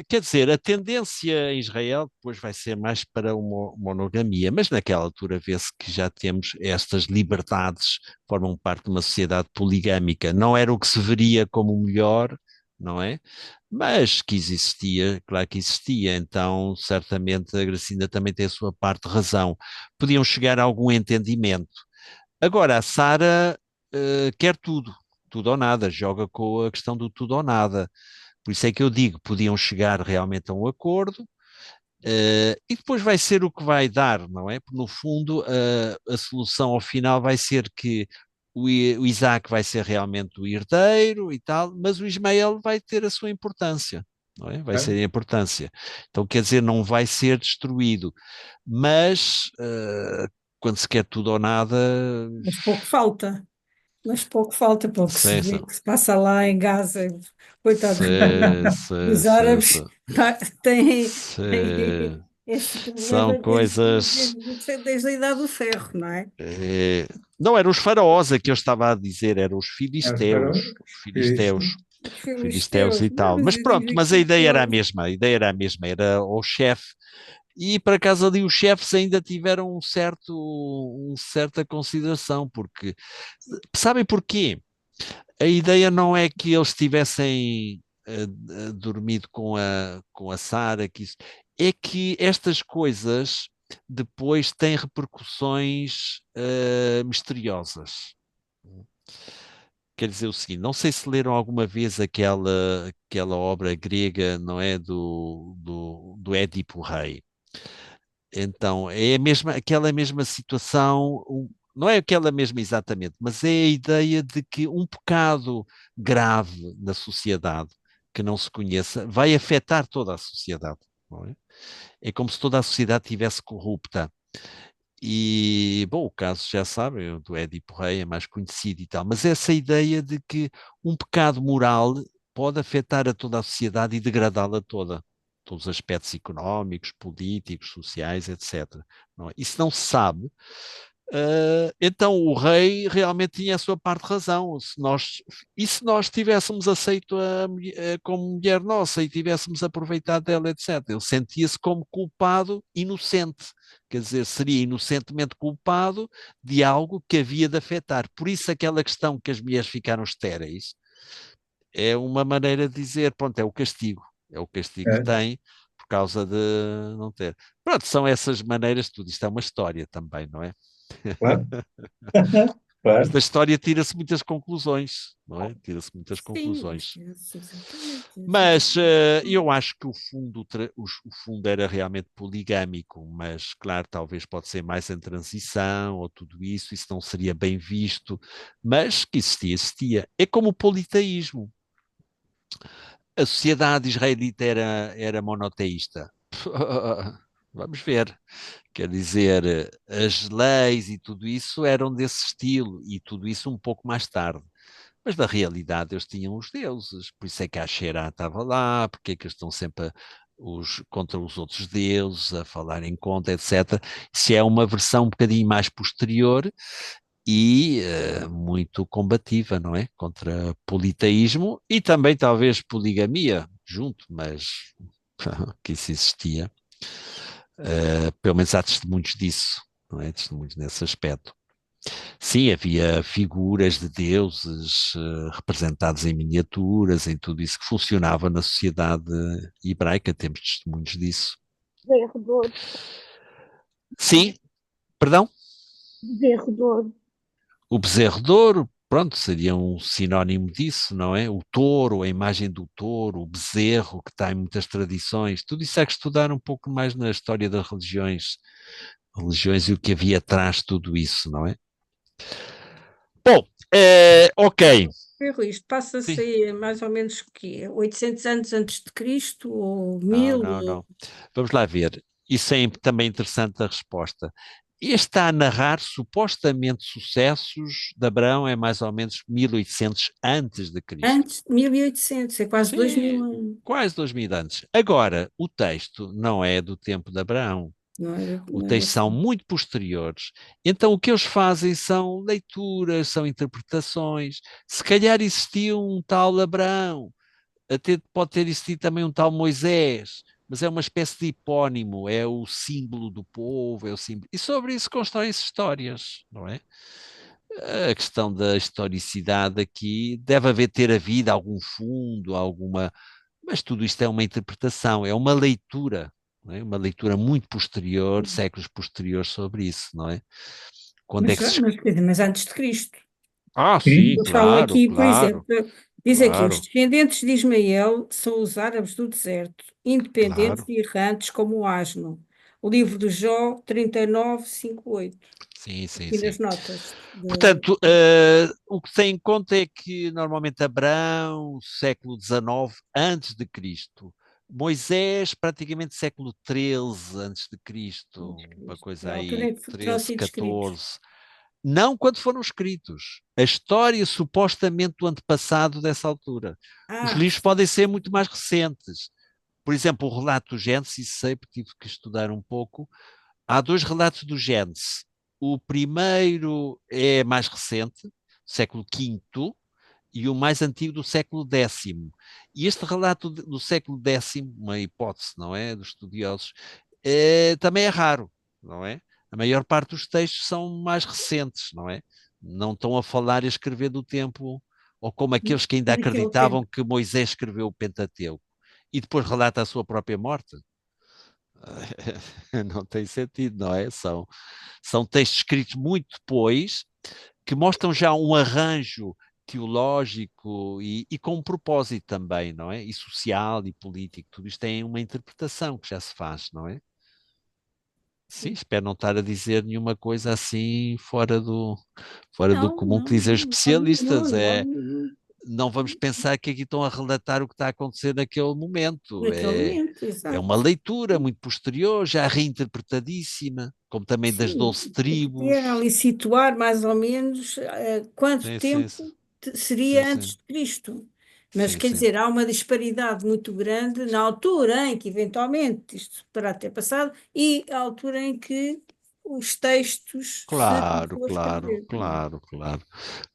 Speaker 2: quer dizer, a tendência em Israel depois vai ser mais para a monogamia, mas naquela altura vê-se que já temos estas liberdades, formam parte de uma sociedade poligâmica. Não era o que se veria como o melhor, não é? Mas que existia, claro que existia, então certamente a Gracinda também tem a sua parte de razão. Podiam chegar a algum entendimento. Agora, a Sara quer tudo, tudo ou nada, joga com a questão do tudo ou nada. Por isso é que eu digo, podiam chegar realmente a um acordo, e depois vai ser o que vai dar, não é? Porque no fundo a solução ao final vai ser que o Isaac vai ser realmente o herdeiro e tal, mas o Ismael vai ter a sua importância, não é? Vai ser a importância. Então quer dizer, não vai ser destruído, mas quando se quer tudo ou nada,
Speaker 4: Mas pouco falta. Mas pouco falta para o que se
Speaker 2: sei,
Speaker 4: vê, que se passa lá em Gaza. Coitados
Speaker 2: sei, sei,
Speaker 4: dos
Speaker 2: sei,
Speaker 4: árabes,
Speaker 2: sei.
Speaker 4: têm esse
Speaker 2: São
Speaker 4: problema
Speaker 2: coisas.
Speaker 4: desde a Idade do Ferro, não é?
Speaker 2: Não eram os faraós a que eu estava a dizer, eram os filisteus, os
Speaker 1: Isso.
Speaker 2: filisteus,
Speaker 4: Os
Speaker 2: filisteus
Speaker 4: filisteus,
Speaker 2: e tal.
Speaker 4: mas
Speaker 2: Mas
Speaker 4: eu
Speaker 2: pronto,
Speaker 4: digo
Speaker 2: mas a
Speaker 4: aqui
Speaker 2: ideia era a
Speaker 4: que
Speaker 2: mesma, a ideia era a mesma, era o chefe. E por acaso ali os chefes ainda tiveram certa consideração, porque sabem porquê? A ideia não é que eles tivessem dormido com a Sara, é que estas coisas depois têm repercussões misteriosas. Quer dizer o seguinte, não sei se leram alguma vez aquela obra grega, não é, do Édipo Rei. Então, é aquela mesma situação, não é aquela mesma exatamente, mas é a ideia de que um pecado grave na sociedade que não se conheça vai afetar toda a sociedade. Não é? É como se toda a sociedade estivesse corrupta. E, bom, o caso já sabem, o do Édipo Rei é mais conhecido e tal, mas essa ideia de que um pecado moral pode afetar a toda a sociedade e degradá-la toda, todos os aspectos económicos, políticos, sociais, etc. Não é? Isso não se sabe. Então o rei realmente tinha a sua parte de razão. Se nós tivéssemos aceito como mulher nossa e tivéssemos aproveitado dela, etc., ele sentia-se como culpado inocente. Quer dizer, seria inocentemente culpado de algo que havia de afetar. Por isso, aquela questão que as mulheres ficaram estéreis é uma maneira de dizer, pronto, é o castigo. É o castigo que
Speaker 1: É,
Speaker 2: tem por causa de não ter. Pronto, são essas maneiras, tudo isto é uma história também, não é?
Speaker 1: claro,
Speaker 2: Mas
Speaker 1: claro.
Speaker 2: da história tira-se muitas conclusões, não é? Tira-se muitas
Speaker 4: sim,
Speaker 2: conclusões.
Speaker 4: exatamente.
Speaker 2: Mas eu acho que o fundo era realmente poligâmico, mas claro, talvez pode ser mais em transição ou tudo isso não seria bem visto, mas que existia, existia. É como o politeísmo. A sociedade israelita era monoteísta. Vamos ver. Quer dizer, as leis e tudo isso eram desse estilo, e tudo isso um pouco mais tarde. Mas na realidade eles tinham os deuses, por isso é que a Xerá estava lá, porque é que eles estão sempre contra os outros deuses, a falar em conta, etc. Isso é uma versão um bocadinho mais posterior e muito combativa, não é? Contra politeísmo e também talvez poligamia junto, mas que isso existia. Pelo menos há testemunhos disso, não é? Testemunhos nesse aspecto. Sim, havia figuras de deuses representados em miniaturas, em tudo isso que funcionava na sociedade hebraica, temos testemunhos disso.
Speaker 7: Bezerro de ouro,
Speaker 2: Sim, perdão?
Speaker 7: bezerro de ouro.
Speaker 2: O bezerro de ouro, pronto, seria um sinónimo disso, não é? O touro, a imagem do touro, o bezerro, que está em muitas tradições, tudo isso é que estudar um pouco mais na história das religiões e o que havia atrás de tudo isso, não é? Bom, ok.
Speaker 4: Ferro, isto passa-se
Speaker 2: Sim.
Speaker 4: aí mais ou menos o quê? 800 anos antes de Cristo ou
Speaker 2: Não,
Speaker 4: 1000?
Speaker 2: não, não. Vamos lá ver. Isso é também interessante a resposta. Este está a narrar supostamente sucessos de Abraão é mais ou menos 1800 antes de Cristo.
Speaker 4: Antes de 1800, é quase 2000
Speaker 2: Sim,
Speaker 4: anos.
Speaker 2: quase 2000 anos. Agora, o texto não é do tempo de Abraão. O
Speaker 4: Não era
Speaker 2: texto são
Speaker 4: assim.
Speaker 2: muito posteriores. Então, o que eles fazem são leituras, são interpretações. Se calhar existia um tal Abraão, até pode ter existido também um tal Moisés, mas é uma espécie de hipónimo, é o símbolo do povo, é o símbolo. E sobre isso constroem-se histórias, não é? A questão da historicidade aqui deve haver ter havido algum fundo, alguma. Mas tudo isto é uma interpretação, é uma leitura, não é? Uma leitura muito posterior, séculos posteriores sobre isso, não é? Quando é
Speaker 4: Mas,
Speaker 2: que se.
Speaker 4: mas, quer dizer, mas antes de Cristo.
Speaker 2: Ah,
Speaker 1: Sim.
Speaker 2: sim,
Speaker 4: Eles falam
Speaker 2: claro,
Speaker 4: aqui, por
Speaker 2: claro,
Speaker 4: exemplo, diz aqui, os
Speaker 2: claro,
Speaker 4: descendentes de Ismael são os árabes do deserto, independentes
Speaker 2: claro.
Speaker 4: e errantes como o asno. O livro de Jó 39, 5, 8.
Speaker 2: Sim, sim,
Speaker 4: Aqui
Speaker 2: sim.
Speaker 4: nas notas.
Speaker 2: Portanto, o que se tem em conta é que normalmente Abraão, século XIX antes de Cristo, Moisés, praticamente século XIII antes de Cristo, uma
Speaker 4: É
Speaker 2: coisa
Speaker 4: a altura
Speaker 2: aí,
Speaker 4: em que terão
Speaker 2: 13,
Speaker 4: sido escritos.
Speaker 2: 14. Não quando foram escritos. A história supostamente do antepassado dessa altura. Os
Speaker 4: Ah,
Speaker 2: livros
Speaker 4: sim.
Speaker 2: podem ser muito mais recentes. Por exemplo, o relato do Gênesis, sei porque tive que estudar um pouco. Há dois relatos do Gênesis. O primeiro é mais recente, século V, e o mais antigo do século X. E este relato do século X, uma hipótese, não é, dos estudiosos, também é raro, não é? A maior parte dos textos são mais recentes, não é? Não estão a falar e a escrever do tempo, ou como aqueles que ainda
Speaker 4: Naquele tempo.
Speaker 2: acreditavam que Moisés escreveu o Pentateuco e depois relata a sua própria morte. Não tem sentido, não é? São textos escritos muito depois, que mostram já um arranjo teológico e com um propósito também, não é? E social e político, tudo isto tem uma interpretação que já se faz, não é? Sim, espero não estar a dizer nenhuma coisa assim fora do
Speaker 4: Não,
Speaker 2: comum que
Speaker 4: não,
Speaker 2: dizem os
Speaker 4: não, não,
Speaker 2: especialistas.
Speaker 4: não,
Speaker 2: Não vamos pensar que aqui estão a relatar o que está a acontecer naquele momento.
Speaker 4: naquele momento,
Speaker 2: É uma
Speaker 4: exato.
Speaker 2: leitura muito posterior, já reinterpretadíssima, como também das
Speaker 4: Sim,
Speaker 2: 12
Speaker 4: é que
Speaker 2: tribos.
Speaker 4: quer ali situar mais ou menos quanto
Speaker 2: Sim, sim,
Speaker 4: tempo
Speaker 2: sim,
Speaker 4: seria antes
Speaker 2: sim,
Speaker 4: de Cristo. Mas
Speaker 2: sim,
Speaker 4: quer
Speaker 2: sim.
Speaker 4: dizer, há uma disparidade muito grande na altura em que eventualmente isto poderá ter passado e a altura em que os textos se
Speaker 2: Claro,
Speaker 4: começou a
Speaker 2: claro,
Speaker 4: escrever. Não é?
Speaker 2: claro, claro.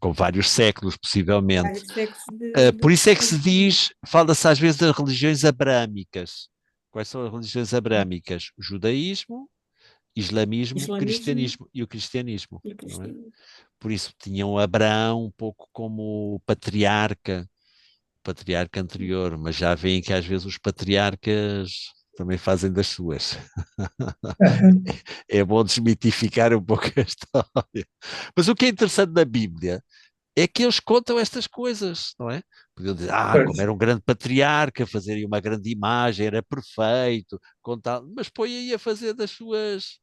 Speaker 2: Com vários séculos, possivelmente.
Speaker 4: Vários séculos
Speaker 2: Por
Speaker 4: de
Speaker 2: isso é que se diz, fala-se às vezes das religiões abrâmicas. Quais são as religiões abrâmicas? O judaísmo, islamismo,
Speaker 4: islamismo
Speaker 2: cristianismo e o cristianismo,
Speaker 4: e o
Speaker 2: não é?
Speaker 4: cristianismo.
Speaker 2: Por isso tinham Abraão um pouco como patriarca anterior, mas já veem que às vezes os patriarcas também fazem das suas. É bom desmitificar um pouco a história. Mas o que é interessante na Bíblia é que eles contam estas coisas, não é? Podiam dizer, como
Speaker 1: Pois.
Speaker 2: era um grande patriarca, fazer aí uma grande imagem, era perfeito, contar, mas põe aí a fazer das suas,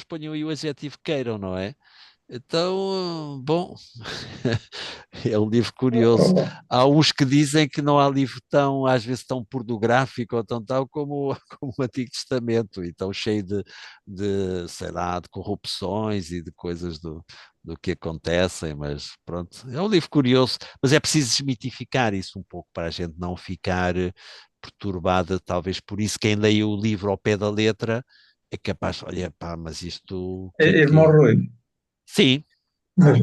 Speaker 2: ponham aí o adjetivo que queiram, não é? Então, bom, é um livro curioso. Há uns que dizem que não há livro tão, às vezes, tão pornográfico ou tão tal como, como o Antigo Testamento, e tão cheio sei lá, de corrupções e de coisas do que acontecem, mas pronto, é um livro curioso, mas é preciso desmitificar isso um pouco para a gente não ficar perturbada, talvez por isso quem lê o livro ao pé da letra é capaz, olha, pá, mas isto, o que é
Speaker 1: Irmão
Speaker 2: que...
Speaker 1: Rui,
Speaker 2: Sim,
Speaker 1: mas,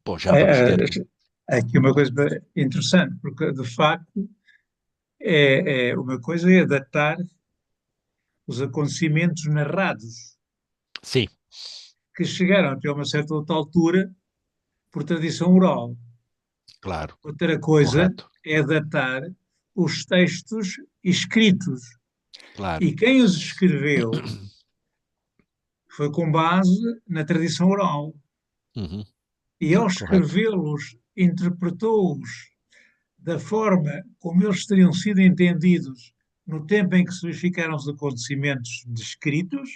Speaker 2: bom, já vamos
Speaker 1: é,
Speaker 2: ter.
Speaker 1: é aqui uma coisa interessante, porque de facto uma coisa é datar os acontecimentos narrados,
Speaker 2: Sim,
Speaker 1: que chegaram até uma certa outra altura por tradição oral.
Speaker 2: claro,
Speaker 1: Outra coisa
Speaker 2: correto,
Speaker 1: é datar os textos escritos.
Speaker 2: claro.
Speaker 1: E quem os escreveu foi com base na tradição oral.
Speaker 2: Uhum,
Speaker 1: E ao
Speaker 2: correto.
Speaker 1: escrevê-los, interpretou-os da forma como eles teriam sido entendidos no tempo em que se verificaram os acontecimentos descritos,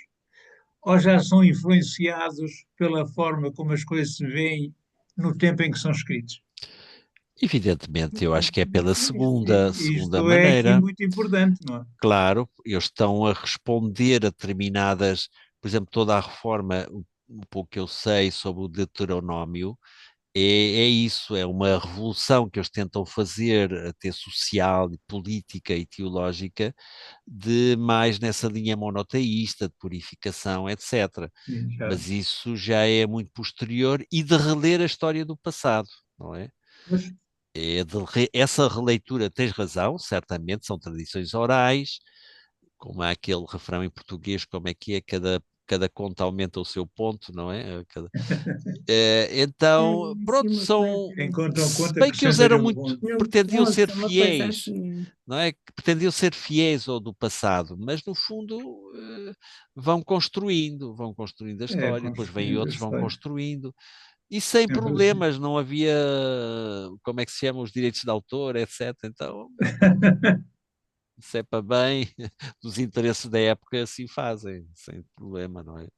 Speaker 1: ou já são influenciados pela forma como as coisas se veem no tempo em que são escritos?
Speaker 2: Evidentemente, eu acho que é pela segunda
Speaker 1: Isto é aqui
Speaker 2: maneira.
Speaker 1: muito importante, não é?
Speaker 2: Claro, eles estão a responder a determinadas, por exemplo, toda a reforma, um pouco que eu sei sobre o Deuteronômio, é isso, é uma revolução que eles tentam fazer, até social, e política e teológica, de mais nessa linha monoteísta, de purificação, etc.
Speaker 1: Sim, já.
Speaker 2: Mas isso já é muito posterior e de reler a história do passado, não é? essa releitura, tens razão, certamente, são tradições orais, como há aquele refrão em português, como é que é, cada conto aumenta o seu ponto, não é? Então,
Speaker 4: Assim,
Speaker 2: pronto,
Speaker 4: uma coisa.
Speaker 1: Quem conta um
Speaker 2: se
Speaker 1: conto
Speaker 2: bem que eles
Speaker 1: acrescenta-lhe
Speaker 2: eram
Speaker 1: um
Speaker 2: muito,
Speaker 1: conto.
Speaker 2: pretendiam ser
Speaker 4: Uma coisa
Speaker 2: fiéis,
Speaker 4: assim.
Speaker 2: não é? Pretendiam ser fiéis ao do passado, mas no fundo vão construindo a
Speaker 1: É,
Speaker 2: história, depois vêm
Speaker 1: construindo a
Speaker 2: outros, vão
Speaker 1: história.
Speaker 2: construindo, e sem
Speaker 1: Sempre assim.
Speaker 2: problemas, não havia, como é que se chama, os direitos de autor, etc. Então, se é para bem dos interesses da época, assim fazem, sem problema, não é?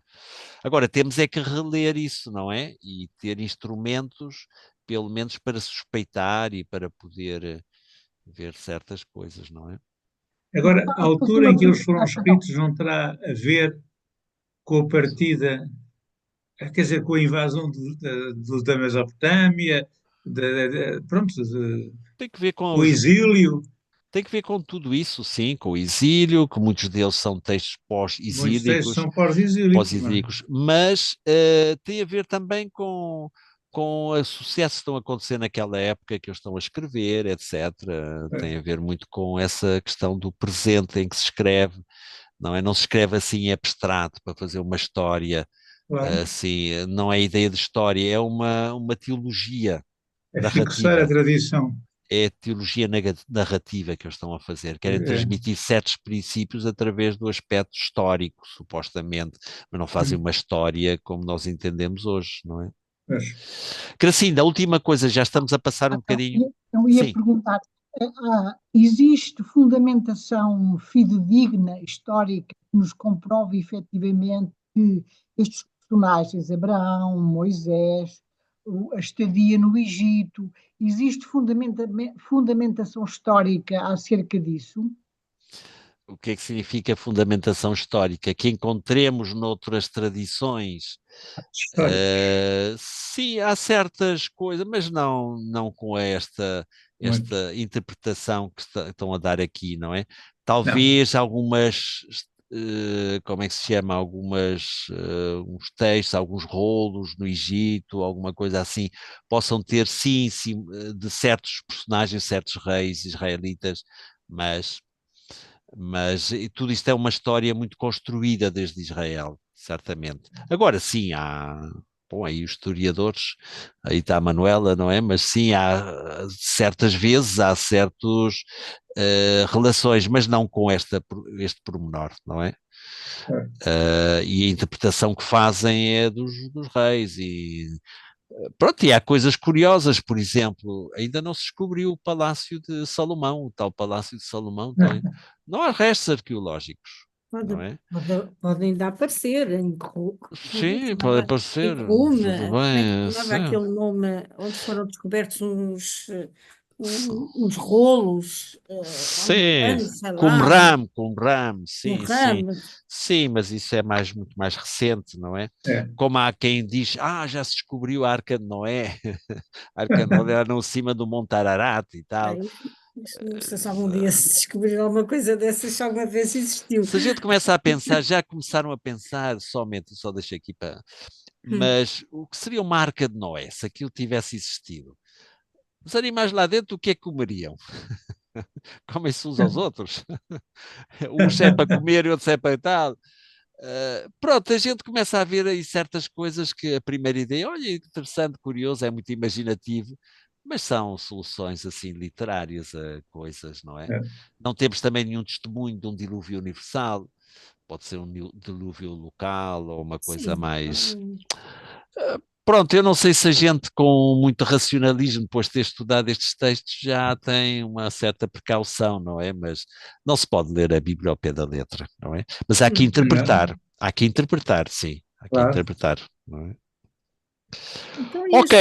Speaker 2: Agora, temos é que reler isso, não é? E ter instrumentos, pelo menos para suspeitar e para poder ver certas coisas, não é?
Speaker 1: Agora, a
Speaker 6: Faço
Speaker 1: altura em
Speaker 6: uma
Speaker 1: que eles foram
Speaker 6: pergunta, perdão.
Speaker 1: escritos não terá a ver com a partida, quer dizer, com a invasão da Mesopotâmia, pronto,
Speaker 2: Tem que ver com
Speaker 1: o exílio.
Speaker 2: tem que ver com tudo isso, sim, com o exílio, que muitos deles são textos
Speaker 1: Muitos textos
Speaker 2: pós-exílicos,
Speaker 1: são pós-exílicos, não é?
Speaker 2: mas tem a ver também com os sucessos que estão a acontecer naquela época que eles estão a escrever, etc. Tem a ver muito com essa questão do presente em que se escreve, não é? Não se escreve assim em abstrato para fazer uma história,
Speaker 1: Claro.
Speaker 2: assim, não é ideia de história, é uma teologia
Speaker 1: É fixar a
Speaker 2: narrativa.
Speaker 1: tradição.
Speaker 2: É a teologia narrativa que eles estão a fazer. Querem
Speaker 1: É,
Speaker 2: transmitir certos princípios através do aspecto histórico, supostamente, mas não fazem uma história como nós entendemos hoje, não é?
Speaker 1: mas,
Speaker 2: Gracinda, a última coisa, já estamos a passar um bocadinho.
Speaker 6: Eu ia
Speaker 2: Sim,
Speaker 6: perguntar, existe fundamentação fidedigna, histórica, que nos comprove efetivamente que estes personagens, Abraão, Moisés, a estadia no Egito, existe fundamentação histórica acerca disso?
Speaker 2: o que é que significa fundamentação histórica? Que encontremos noutras tradições.
Speaker 1: históricos.
Speaker 2: Sim, há certas coisas, mas não com
Speaker 1: Muito.
Speaker 2: esta interpretação que estão a dar aqui, não é?
Speaker 1: Não.
Speaker 2: Talvez algumas, como é que se chama? Uns textos, alguns rolos no Egito, alguma coisa assim, possam ter, sim, de certos personagens, certos reis israelitas, mas e tudo isto é uma história muito construída desde Israel, certamente. Agora, sim, bom, aí os historiadores, aí está a Manuela, não é? Mas sim, certas vezes, há certas relações, mas não com este pormenor, não é?
Speaker 1: É.
Speaker 2: E a interpretação que fazem é dos reis pronto, e há coisas curiosas, por exemplo, ainda não se descobriu o Palácio de Salomão, o tal Palácio de Salomão, não há restos arqueológicos, não é?
Speaker 4: Podem ainda aparecer como é que se
Speaker 2: Sim, pode
Speaker 4: chamava? Em
Speaker 2: aparecer, tudo
Speaker 4: Cume, como é que se
Speaker 2: bem,
Speaker 4: chamava
Speaker 2: sim.
Speaker 4: aquele nome onde foram descobertos uns rolos há uns
Speaker 2: Sim,
Speaker 4: anos, sei lá,
Speaker 2: Qumran,
Speaker 4: um
Speaker 2: sim,
Speaker 4: ramo.
Speaker 2: sim, mas isso é muito mais recente, não é?
Speaker 1: É.
Speaker 2: Como há quem diz, já se descobriu a Arca de Noé, a Arca de Noé era no cima do Monte Ararat e tal.
Speaker 4: Não sei se algum dia se descobrir alguma coisa dessas, se alguma vez existiu.
Speaker 2: Se a gente começa a pensar, já começaram a pensar, só deixo aqui para.
Speaker 4: Hum.
Speaker 2: Mas o que seria uma arca de Noé, se aquilo tivesse existido? Os animais lá dentro, o que é que comeriam? Comem-se uns aos outros? Uns é para comer e outros é para tal. Pronto, a gente começa a ver aí certas coisas que a primeira ideia, olha, interessante, curioso, é muito imaginativo, mas são soluções assim literárias a coisas, não é?
Speaker 1: É.
Speaker 2: Não temos também nenhum testemunho de um dilúvio universal, pode ser um dilúvio local ou uma coisa
Speaker 4: Sim,
Speaker 2: mais. Pronto, eu não sei se a gente com muito racionalismo, depois de ter estudado estes textos, já tem uma certa precaução, não é? Mas não se pode ler a Bíblia ao pé da letra, não é? Mas
Speaker 1: Não,
Speaker 2: há que interpretar, sim, há que
Speaker 1: claro.
Speaker 2: interpretar, não é?
Speaker 4: então, e
Speaker 2: Ok,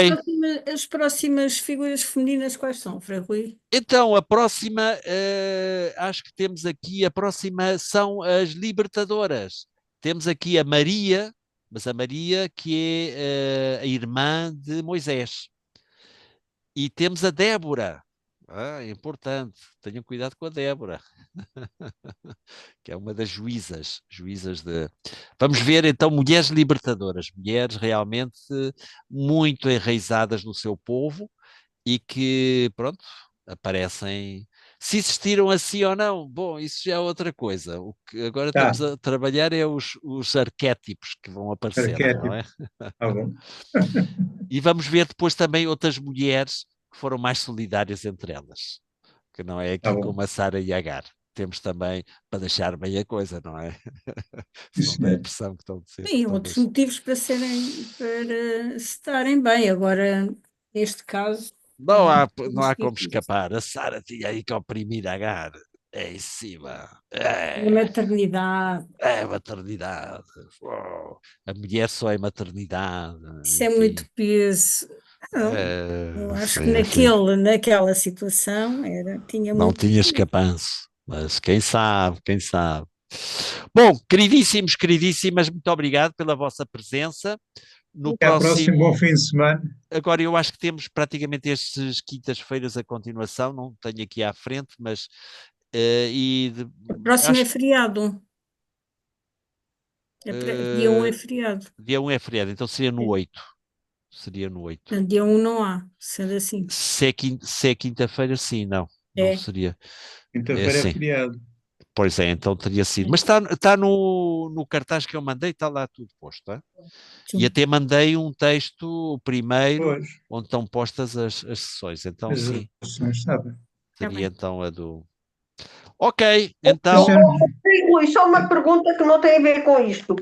Speaker 4: as próximas figuras femininas quais são, Frei Rui?
Speaker 2: então a próxima, acho que temos aqui, a próxima são as libertadoras. Temos aqui a Maria, mas a Maria que é a irmã de Moisés. E temos a Débora. É importante, tenham cuidado com a Débora, que é uma das juízas de. Vamos ver então mulheres libertadoras, mulheres realmente muito enraizadas no seu povo e que, pronto, aparecem. Se existiram assim ou não, bom, isso já é outra coisa. O que agora
Speaker 1: Tá,
Speaker 2: estamos a trabalhar é os arquétipos que vão aparecendo, não
Speaker 1: arquétipo.
Speaker 2: é?
Speaker 1: Tá bom.
Speaker 2: E vamos ver depois também outras mulheres que foram mais solidárias entre elas, que não é
Speaker 1: Tá
Speaker 2: aqui
Speaker 1: bom.
Speaker 2: como a Sara e a Agar. Temos também para deixar bem a coisa, não é?
Speaker 1: Sim,
Speaker 2: Se não tem a
Speaker 1: senhor.
Speaker 2: impressão que estão de ser
Speaker 4: Tem outros
Speaker 2: todas.
Speaker 4: motivos para serem, para se estarem bem. Agora, neste caso,
Speaker 2: Não há, não há como
Speaker 4: difícil.
Speaker 2: escapar. A Sara tinha aí que oprimir a Agar. É em cima.
Speaker 4: A maternidade,
Speaker 2: É maternidade. Oh, a mulher só é maternidade.
Speaker 4: isso é muito
Speaker 2: Enfim.
Speaker 4: peso. Não, eu acho que
Speaker 2: Sim, sim.
Speaker 4: naquela situação tinha
Speaker 2: Não
Speaker 4: muito
Speaker 2: tinha
Speaker 4: peso.
Speaker 2: escapanço. Mas quem sabe, quem sabe. Bom, queridíssimos, queridíssimas, muito obrigado pela vossa presença. No
Speaker 1: Até à próxima. Bom
Speaker 2: próximo,
Speaker 1: fim de semana.
Speaker 2: agora eu acho que temos praticamente estas quintas-feiras a continuação, não tenho aqui à frente, mas
Speaker 4: O próximo é
Speaker 2: acho que
Speaker 4: feriado. Dia 1 é feriado.
Speaker 2: dia 1 é feriado, então seria no 8. Seria no 8.
Speaker 4: Portanto, dia 1 não há, sendo assim.
Speaker 2: Se é quinta-feira, sim, não. Não
Speaker 4: É,
Speaker 2: seria. É
Speaker 1: Quinta-feira é
Speaker 2: sim.
Speaker 1: feriado.
Speaker 2: Pois é, então teria sido. Mas está no cartaz que eu mandei, está lá tudo posto, é? E
Speaker 4: sim.
Speaker 2: até mandei um texto primeiro,
Speaker 1: Pois,
Speaker 2: onde estão postas as sessões. Então,
Speaker 1: as
Speaker 2: sim,
Speaker 1: relações, sabe?
Speaker 4: Está
Speaker 2: seria
Speaker 4: bem.
Speaker 2: então a do. Ok,
Speaker 1: Sim,
Speaker 2: então,
Speaker 1: senhor.
Speaker 3: Rui, só uma pergunta que não tem a ver com isto.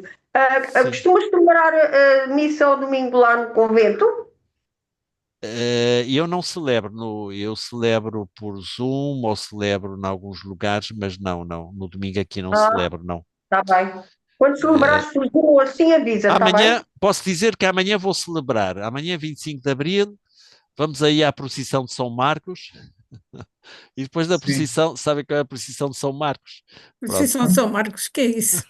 Speaker 2: sim.
Speaker 3: Costumas celebrar a missa ao domingo lá no convento?
Speaker 2: Eu não celebro, eu celebro por Zoom ou celebro em alguns lugares, mas não, no domingo aqui não
Speaker 3: Ah,
Speaker 2: celebro, não.
Speaker 3: está bem. Quando
Speaker 2: Eh,
Speaker 3: celebrares por Zoom, assim avisa, está bem?
Speaker 2: Amanhã, posso dizer que amanhã vou celebrar, amanhã 25 de Abril, vamos aí à procissão de São Marcos, e depois da
Speaker 1: Sim.
Speaker 2: procissão, sabem qual é a procissão de São Marcos? Pronto,
Speaker 4: Procissão de São Marcos, que é isso?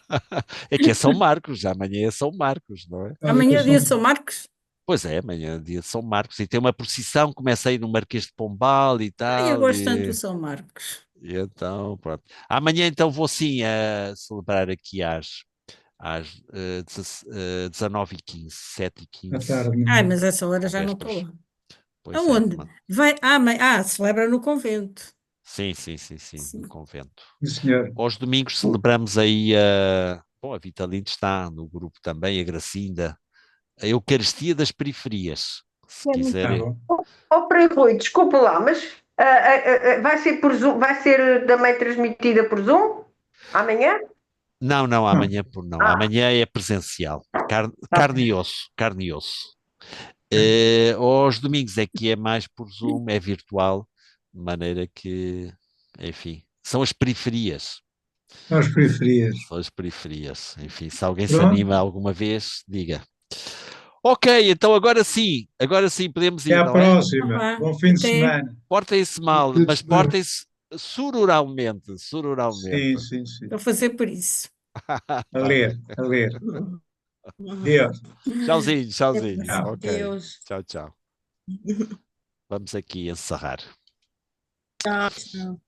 Speaker 2: é que é São Marcos, amanhã é São Marcos, não é?
Speaker 1: Olha que
Speaker 4: Amanhã
Speaker 1: eu
Speaker 4: é dia
Speaker 1: sou.
Speaker 4: de São Marcos?
Speaker 2: Pois é, amanhã é dia de São Marcos, e tem uma procissão, começa aí no Marquês de Pombal e
Speaker 4: Ai, eu
Speaker 2: tal,
Speaker 4: gosto tanto do São Marcos.
Speaker 2: e então, pronto. Amanhã então vou sim celebrar aqui às 19h15,
Speaker 1: À
Speaker 2: 7h15,
Speaker 1: tarde, não
Speaker 4: Ai,
Speaker 1: é?
Speaker 4: mas essa hora
Speaker 2: com
Speaker 4: já não estou
Speaker 2: vésperas.
Speaker 4: lá.
Speaker 2: Pois é,
Speaker 4: Aonde? Vai, celebra no convento.
Speaker 2: sim, no
Speaker 4: Sim.
Speaker 2: convento.
Speaker 1: Sim, senhor.
Speaker 2: Aos domingos celebramos aí bom, a Vitalinde está no grupo também, a Gracinda, a Eucaristia das Periferias, se
Speaker 7: É muito
Speaker 1: Tá
Speaker 2: quiserem.
Speaker 1: bom.
Speaker 3: Frei Rui, desculpa lá, mas vai ser por Zoom, vai ser também transmitida por Zoom? Amanhã?
Speaker 2: Não,
Speaker 1: Não,
Speaker 2: amanhã por não.
Speaker 3: Ah,
Speaker 2: Amanhã é presencial.
Speaker 3: tá
Speaker 2: Carne
Speaker 3: bem.
Speaker 2: e osso, carne e osso. Aos domingos é que é mais por Zoom, é virtual, de maneira que, enfim, são as periferias.
Speaker 1: são as periferias.
Speaker 2: São as periferias. Enfim, se alguém se
Speaker 1: Pronto.
Speaker 2: anima alguma vez, diga. Ok, então agora sim podemos
Speaker 1: Até
Speaker 2: ir,
Speaker 1: à
Speaker 2: não é?
Speaker 4: Então
Speaker 1: próxima.
Speaker 4: vá,
Speaker 1: Bom fim de
Speaker 4: até.
Speaker 1: semana.
Speaker 2: Portem-se mal,
Speaker 1: Tudo
Speaker 2: mas
Speaker 1: bem.
Speaker 2: portem-se sururalmente, sururalmente.
Speaker 1: Sim, sim, sim.
Speaker 4: Vou fazer por isso.
Speaker 1: A
Speaker 2: Tá
Speaker 1: ler,
Speaker 2: bem.
Speaker 1: a ler. Deus.
Speaker 2: Tchauzinho,
Speaker 4: Até a
Speaker 2: tchauzinho.
Speaker 1: Tchau.
Speaker 4: próxima.
Speaker 2: Ok,
Speaker 8: Deus.
Speaker 2: tchau, tchau. Vamos aqui encerrar.
Speaker 8: Tchau, tchau.